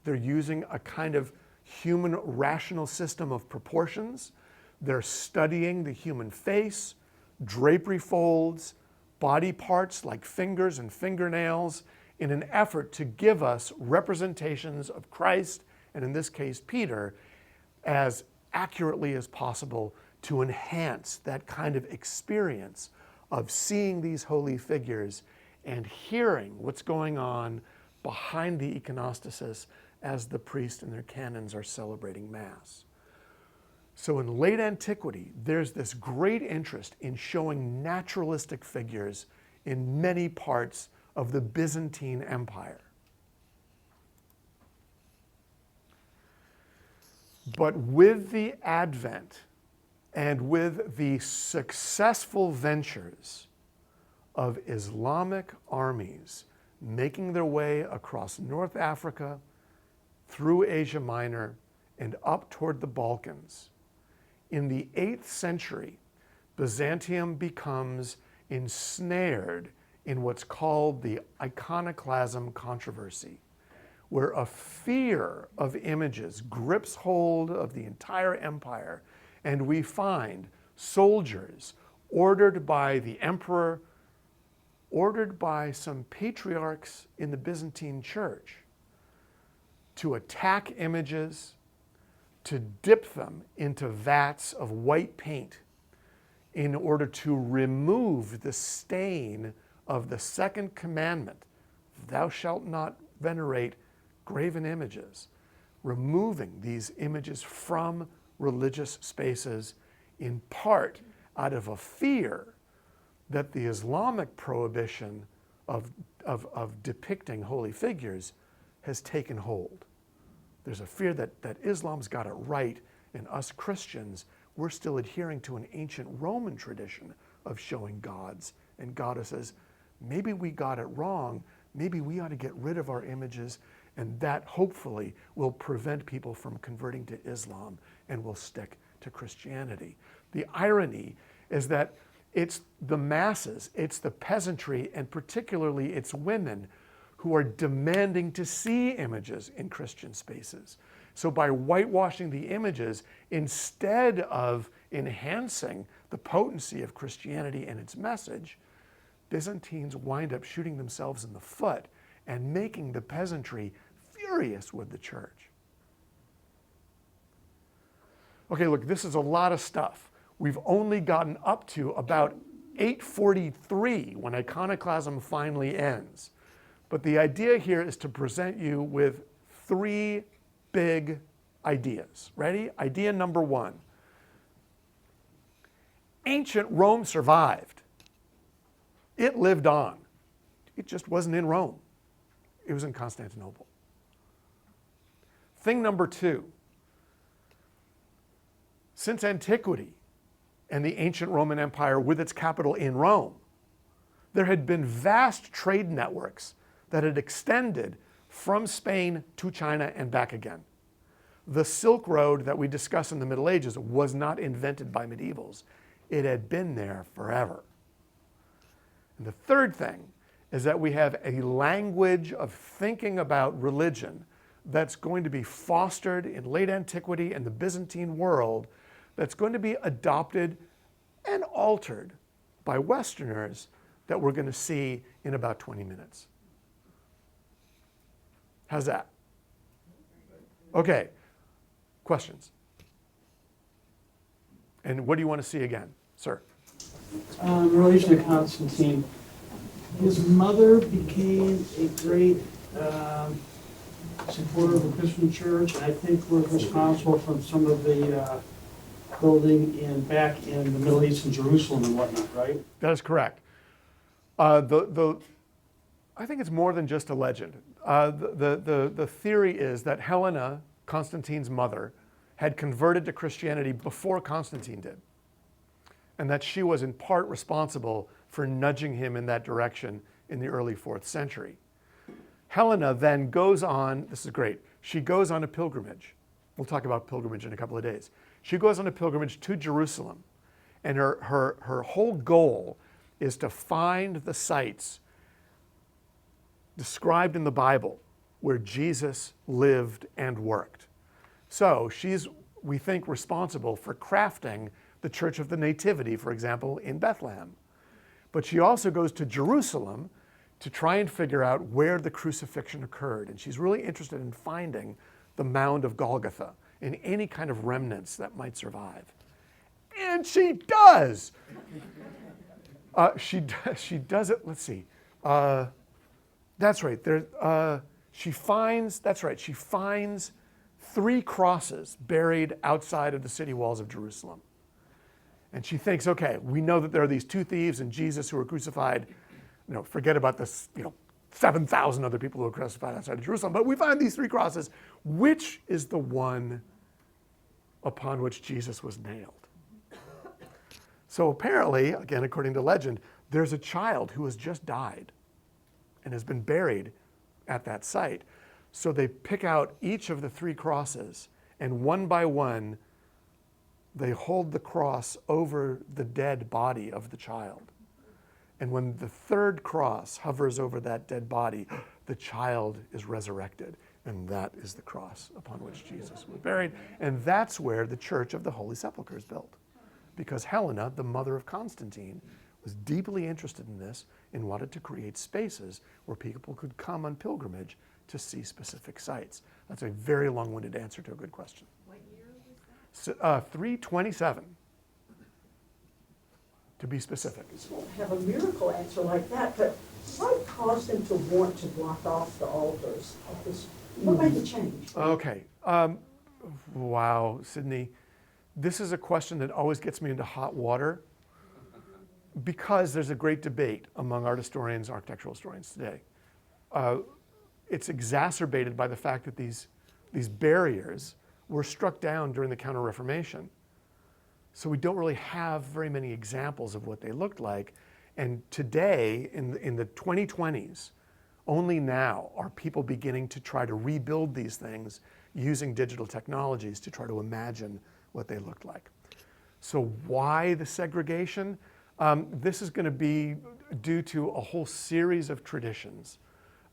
[SPEAKER 1] they're using a kind of human rational system of proportions, they're studying the human face, drapery folds, body parts like fingers and fingernails, in an effort to give us representations of Christ, and in this case Peter, as accurately as possible to enhance that kind of experience of seeing these holy figures and hearing what's going on behind the iconostasis as the priest and their canons are celebrating Mass. So in late antiquity, there's this great interest in showing naturalistic figures in many parts of the Byzantine Empire. But with the advent and with the successful ventures of Islamic armies making their way across North Africa, through Asia Minor, and up toward the Balkans, in the 8th century, Byzantium becomes ensnared in what's called the iconoclasm controversy, where a fear of images grips hold of the entire empire, and we find soldiers ordered by the emperor, ordered by some patriarchs in the Byzantine church, to attack images, to dip them into vats of white paint in order to remove the stain of the 2nd commandment, thou shalt not venerate graven images, removing these images from religious spaces, in part out of a fear that the Islamic prohibition of depicting holy figures has taken hold. There's a fear that Islam's got it right, and us Christians, we're still adhering to an ancient Roman tradition of showing gods and goddesses. Maybe we got it wrong. Maybe we ought to get rid of our images, and that hopefully will prevent people from converting to Islam and will stick to Christianity. The irony is that it's the masses, it's the peasantry, and particularly it's women who are demanding to see images in Christian spaces. So by whitewashing the images, instead of enhancing the potency of Christianity and its message, Byzantines wind up shooting themselves in the foot and making the peasantry furious with the church. Okay, look, this is a lot of stuff. We've only gotten up to about 843 when iconoclasm finally ends. But the idea here is to present you with three big ideas. Ready? Idea number one. Ancient Rome survived. It lived on. It just wasn't in Rome. It was in Constantinople. Thing number two. Since antiquity and the ancient Roman Empire with its capital in Rome, there had been vast trade networks that had extended from Spain to China and back again. The Silk Road that we discuss in the Middle Ages was not invented by medievals. It had been there forever. And the third thing is that we have a language of thinking about religion that's going to be fostered in late antiquity and the Byzantine world that's going to be adopted and altered by Westerners that we're going to see in about 20 minutes. How's that? Okay, questions? And what do you want to see again, sir?
[SPEAKER 2] In relation to Constantine, his mother became a great supporter of the Christian church, and I think was responsible for some of the building back in the Middle East and Jerusalem and whatnot, right?
[SPEAKER 1] That is correct. I think it's more than just a legend. The theory is that Helena, Constantine's mother, had converted to Christianity before Constantine did, and that she was in part responsible for nudging him in that direction in the early 4th century. Helena then goes on, this is great, she goes on a pilgrimage. We'll talk about pilgrimage in a couple of days. She goes on a pilgrimage to Jerusalem, and her whole goal is to find the sites described in the Bible where Jesus lived and worked. So she's, we think, responsible for crafting the Church of the Nativity, for example, in Bethlehem. But she also goes to Jerusalem to try and figure out where the crucifixion occurred. And she's really interested in finding the mound of Golgotha and any kind of remnants that might survive. And she does! She does it, let's see. That's right, she finds 3 crosses buried outside of the city walls of Jerusalem. And she thinks, okay, we know that there are these 2 thieves and Jesus who were crucified. Forget about this, 7,000 other people who were crucified outside of Jerusalem. But we find these 3 crosses. Which is the one upon which Jesus was nailed? So apparently, again, according to legend, there's a child who has just died and has been buried at that site. So they pick out each of the 3 crosses, and one by one, they hold the cross over the dead body of the child. And when the 3rd cross hovers over that dead body, the child is resurrected. And that is the cross upon which Jesus was buried. And that's where the Church of the Holy Sepulchre is built. Because Helena, the mother of Constantine, was deeply interested in this and wanted to create spaces where people could come on pilgrimage to see specific sites. That's a very long-winded answer to a good question.
[SPEAKER 3] What year was that?
[SPEAKER 1] 327, to be specific.
[SPEAKER 3] Won't have a miracle answer like that, but what caused him to want to block off the altars of this? What made the change?
[SPEAKER 1] Okay. Wow, Sidney. This is a question that always gets me into hot water because there's a great debate among art historians, architectural historians today. It's exacerbated by the fact that these barriers were struck down during the Counter-Reformation. So we don't really have very many examples of what they looked like. And today, in the 2020s, only now are people beginning to try to rebuild these things using digital technologies to try to imagine what they looked like. So why the segregation? This is going to be due to a whole series of traditions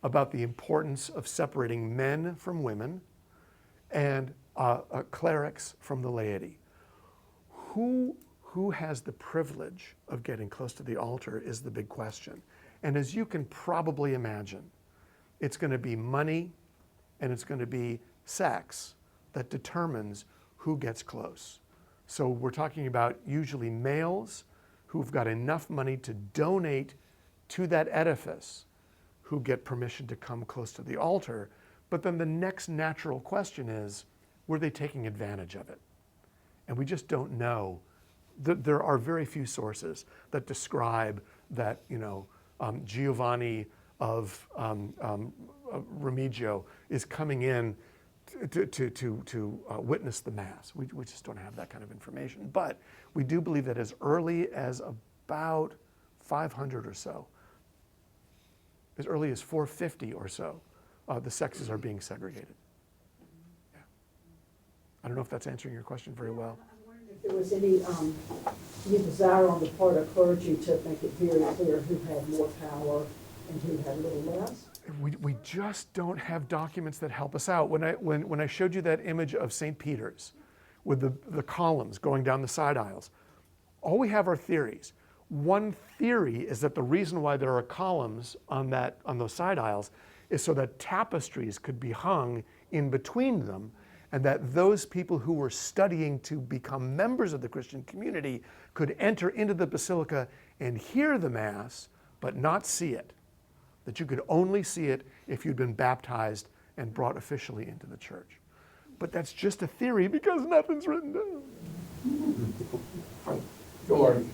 [SPEAKER 1] about the importance of separating men from women and clerics from the laity. Who has the privilege of getting close to the altar is the big question. And as you can probably imagine, it's going to be money and it's going to be sex that determines who gets close. So we're talking about usually males who've got enough money to donate to that edifice who get permission to come close to the altar. But then the next natural question is, were they taking advantage of it? And we just don't know. There are very few sources that describe that, Giovanni of Remigio is coming in to witness the Mass. We just don't have that kind of information. But we do believe that as early as about 500 or so, as early as 450 or so, the sexes are being segregated. Yeah. I don't know if that's answering your question very well.
[SPEAKER 3] I'm wondering if there was any desire on the part of clergy to make it very clear who had more power and who had a little less?
[SPEAKER 1] We just don't have documents that help us out. When I showed you that image of St. Peter's with the columns going down the side aisles, all we have are theories. One theory is that the reason why there are columns on those side aisles is so that tapestries could be hung in between them, and that those people who were studying to become members of the Christian community could enter into the basilica and hear the Mass, but not see it. That you could only see it if you'd been baptized and brought officially into the church. But that's just a theory because nothing's written down.
[SPEAKER 4] George,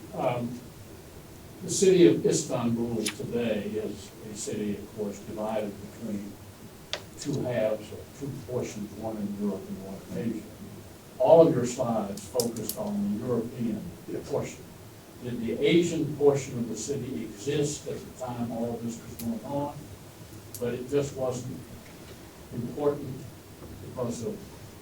[SPEAKER 4] the city of Istanbul today is a city, of course, divided between two halves or two portions, one in Europe and one in Asia. All of your slides focused on the European portion. Did the Asian portion of the city exist at the time all of this was going on, but it just wasn't important because of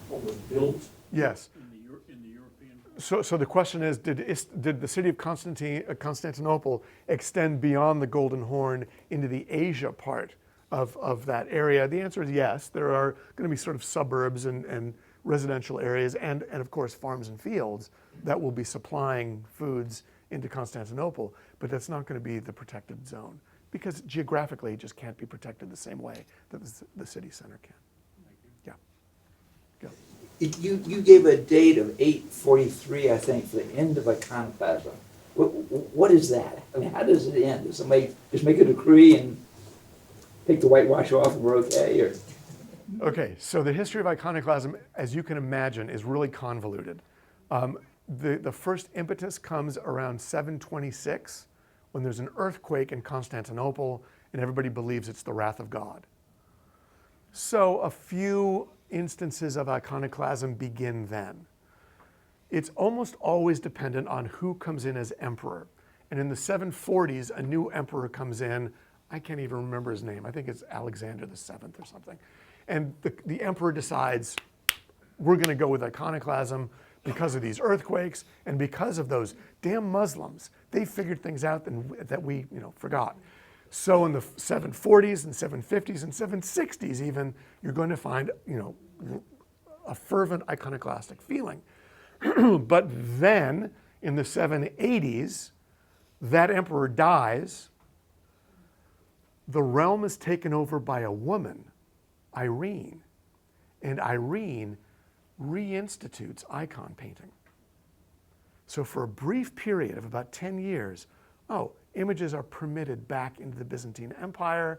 [SPEAKER 4] what was built?
[SPEAKER 1] Yes.
[SPEAKER 4] In the European.
[SPEAKER 1] So the question is, did the city of Constantinople extend beyond the Golden Horn into the Asia part of that area? The answer is yes. There are going to be sort of suburbs and residential areas and of course farms and fields that will be supplying foods into Constantinople, but that's not going to be the protected zone because geographically it just can't be protected the same way that the city center can. Yeah.
[SPEAKER 5] You gave a date of 843, I think, for the end of iconoclasm. What is that? I mean, how does it end? Does somebody just make a decree and take the whitewash off and we're okay? Or?
[SPEAKER 1] Okay, so the history of iconoclasm, as you can imagine, is really convoluted. The first impetus comes around 726 when there's an earthquake in Constantinople and everybody believes it's the wrath of God. So a few instances of iconoclasm begin then. It's almost always dependent on who comes in as emperor. And in the 740s, a new emperor comes in. I can't even remember his name. I think it's Alexander the Seventh or something. And the emperor decides, we're going to go with iconoclasm because of these earthquakes and because of those damn Muslims. They figured things out that we forgot. So in the 740s and 750s and 760s even, you're going to find a fervent iconoclastic feeling. But then in the 780s, that emperor dies. The realm is taken over by a woman, Irene, and Irene reinstitutes icon painting. So for a brief period of about 10 years, images are permitted back into the Byzantine Empire,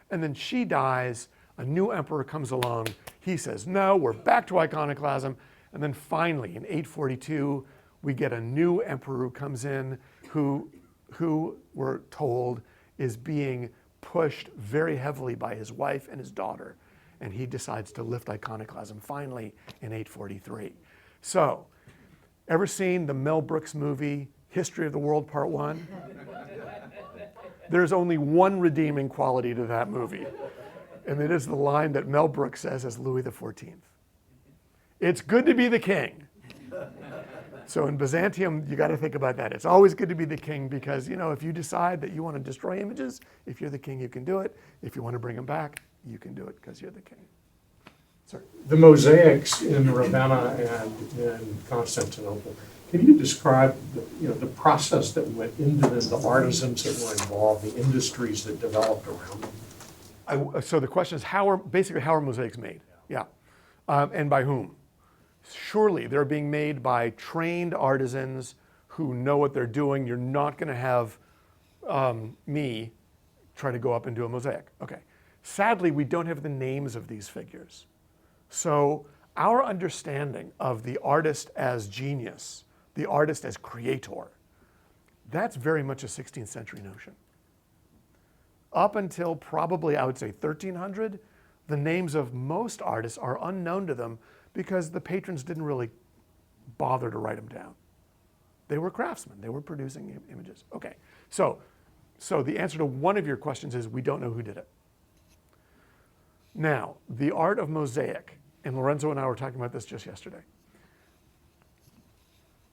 [SPEAKER 1] and then she dies, a new emperor comes along, he says, no, we're back to iconoclasm, and then finally in 842, we get a new emperor who comes in who who we're told is being pushed very heavily by his wife and his daughter, and he decides to lift iconoclasm finally in 843. So, ever seen the Mel Brooks movie, History of the World Part 1? There's only one redeeming quality to that movie, and it is the line that Mel Brooks says as Louis XIV. It's good to be the king. So in Byzantium, you got to think about that. It's always good to be the king because, you know, if you decide that you want to destroy images, if you're the king, you can do it. If you want to bring them back, you can do it because you're the king. Sorry.
[SPEAKER 6] The mosaics in Ravenna and in Constantinople, can you describe the process that went into them, the artisans that were involved, the industries that developed around them?
[SPEAKER 1] So the question is, how are mosaics made? Yeah. And by whom? Surely they're being made by trained artisans who know what they're doing. You're not going to have me try to go up and do a mosaic. Okay. Sadly, we don't have the names of these figures. So our understanding of the artist as genius, the artist as creator, that's very much a 16th century notion. Up until probably, I would say, 1300, the names of most artists are unknown to them because the patrons didn't really bother to write them down. They were craftsmen. They were producing images. Okay, so the answer to one of your questions is we don't know who did it. Now, the art of mosaic, and Lorenzo and I were talking about this just yesterday.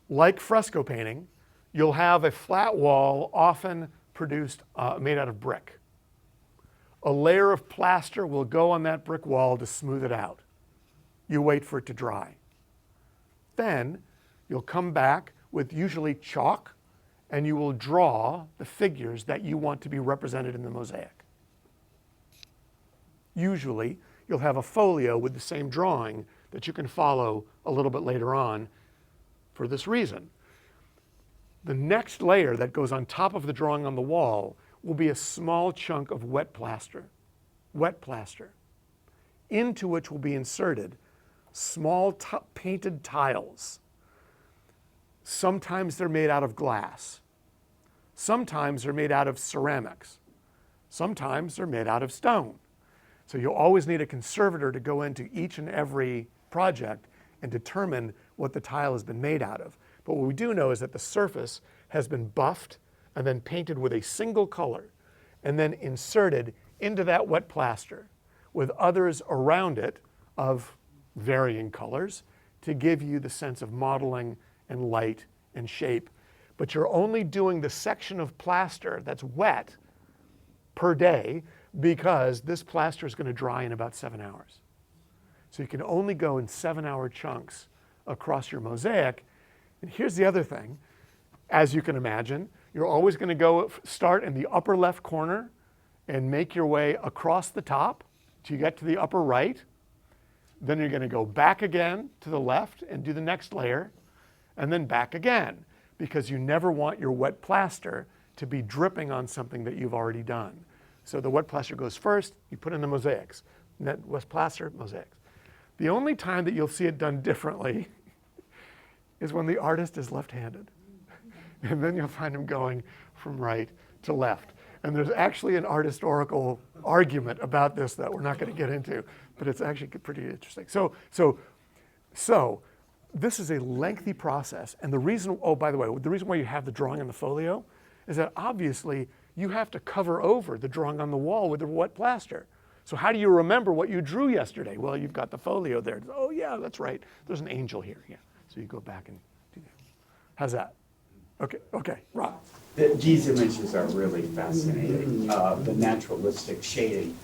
[SPEAKER 1] Like fresco painting, you'll have a flat wall often produced, made out of brick. A layer of plaster will go on that brick wall to smooth it out. You wait for it to dry. Then you'll come back with usually chalk and you will draw the figures that you want to be represented in the mosaic. Usually you'll have a folio with the same drawing that you can follow a little bit later on for this reason. The next layer that goes on top of the drawing on the wall will be a small chunk of wet plaster, into which will be inserted small painted tiles. Sometimes they're made out of glass. Sometimes they're made out of ceramics. Sometimes they're made out of stone. So you'll always need a conservator to go into each and every project and determine what the tile has been made out of. But what we do know is that the surface has been buffed and then painted with a single color and then inserted into that wet plaster with others around it of varying colors to give you the sense of modeling and light and shape. But you're only doing the section of plaster that's wet per day because this plaster is going to dry in about 7 hours. So you can only go in 7-hour chunks across your mosaic. And here's the other thing. As you can imagine, you're always going to start in the upper left corner and make your way across the top till you get to the upper right. Then you're going to go back again to the left and do the next layer, and then back again, because you never want your wet plaster to be dripping on something that you've already done. So the wet plaster goes first, you put in the mosaics. Wet plaster, mosaics. The only time that you'll see it done differently is when the artist is left-handed. And then you'll find him going from right to left. And there's actually an art historical argument about this that we're not going to get into, but it's actually pretty interesting. So this is a lengthy process. And the reason, oh, by the way, the reason why you have the drawing on the folio is that obviously you have to cover over the drawing on the wall with the wet plaster. So how do you remember what you drew yesterday? Well, you've got the folio there. Oh yeah, that's right. There's an angel here. Yeah. So you go back and do that. How's that? Okay, Rob.
[SPEAKER 7] These images are really fascinating, the naturalistic shading.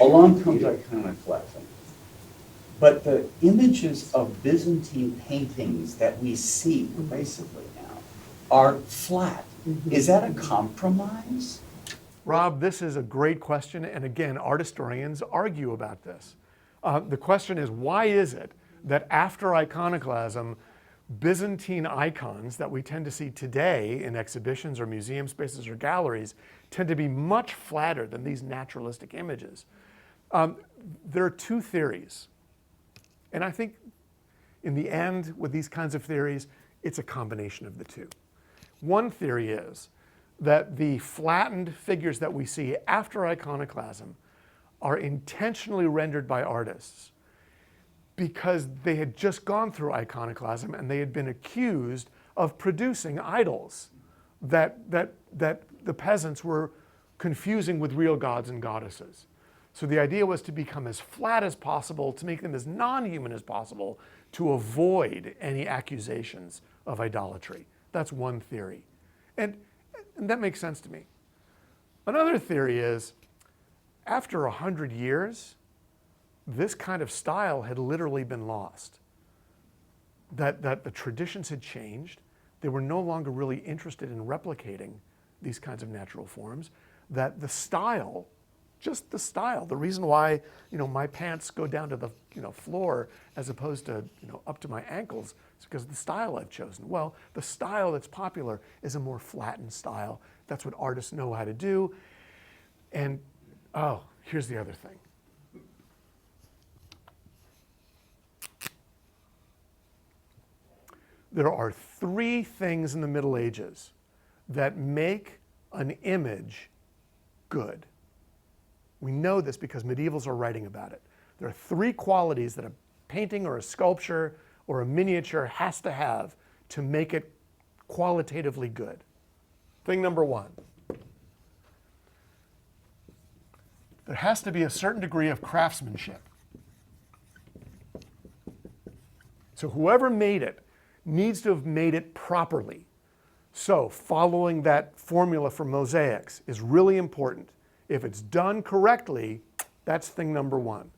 [SPEAKER 7] Along comes iconoclasm. But the images of Byzantine paintings that we see basically now are flat. Is that a compromise?
[SPEAKER 1] Rob, this is a great question, and again, art historians argue about this. The question is, why is it that after iconoclasm, Byzantine icons that we tend to see today in exhibitions or museum spaces or galleries tend to be much flatter than these naturalistic images? There are two theories, and I think in the end, with these kinds of theories, it's a combination of the two. One theory is that the flattened figures that we see after iconoclasm are intentionally rendered by artists because they had just gone through iconoclasm and they had been accused of producing idols that the peasants were confusing with real gods and goddesses. So the idea was to become as flat as possible, to make them as non-human as possible, to avoid any accusations of idolatry. That's one theory. And that makes sense to me. Another theory is, after 100 years, this kind of style had literally been lost. That the traditions had changed. They were no longer really interested in replicating these kinds of natural forms. That the style, just the style, the reason why my pants go down to the floor as opposed to up to my ankles is because of the style I've chosen. Well, the style that's popular is a more flattened style. That's what artists know how to do. And here's the other thing. There are 3 things in the Middle Ages that make an image good. We know this because medievals are writing about it. There are 3 qualities that a painting or a sculpture or a miniature has to have to make it qualitatively good. Thing number 1. There has to be a certain degree of craftsmanship. So whoever made it needs to have made it properly. So following that formula for mosaics is really important. If it's done correctly, that's thing number 1.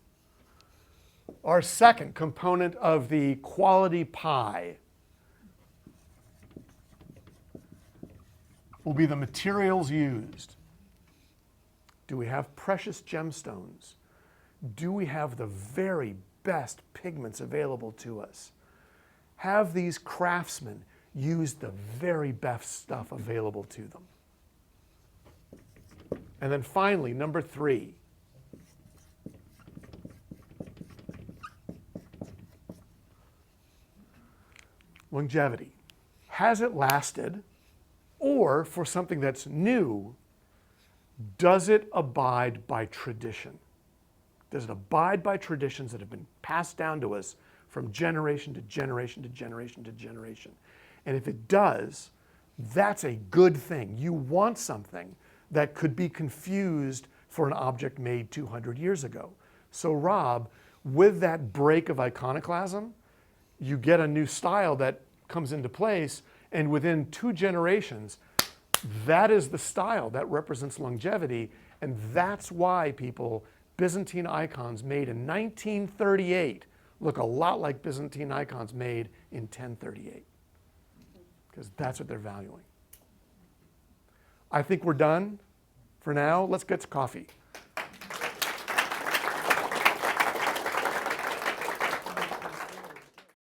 [SPEAKER 1] Our second component of the quality pie will be the materials used. Do we have precious gemstones? Do we have the very best pigments available to us? Have these craftsmen used the very best stuff available to them? And then finally, number 3. Longevity. Has it lasted? Or for something that's new, does it abide by tradition? Does it abide by traditions that have been passed down to us from generation to generation to generation to generation? And if it does, that's a good thing. You want something that could be confused for an object made 200 years ago. So Rob, with that break of iconoclasm, you get a new style that comes into place, and within 2 generations, that is the style that represents longevity, and that's why Byzantine icons made in 1938 look a lot like Byzantine icons made in 1038, because that's what they're valuing. I think we're done for now. Let's get to coffee.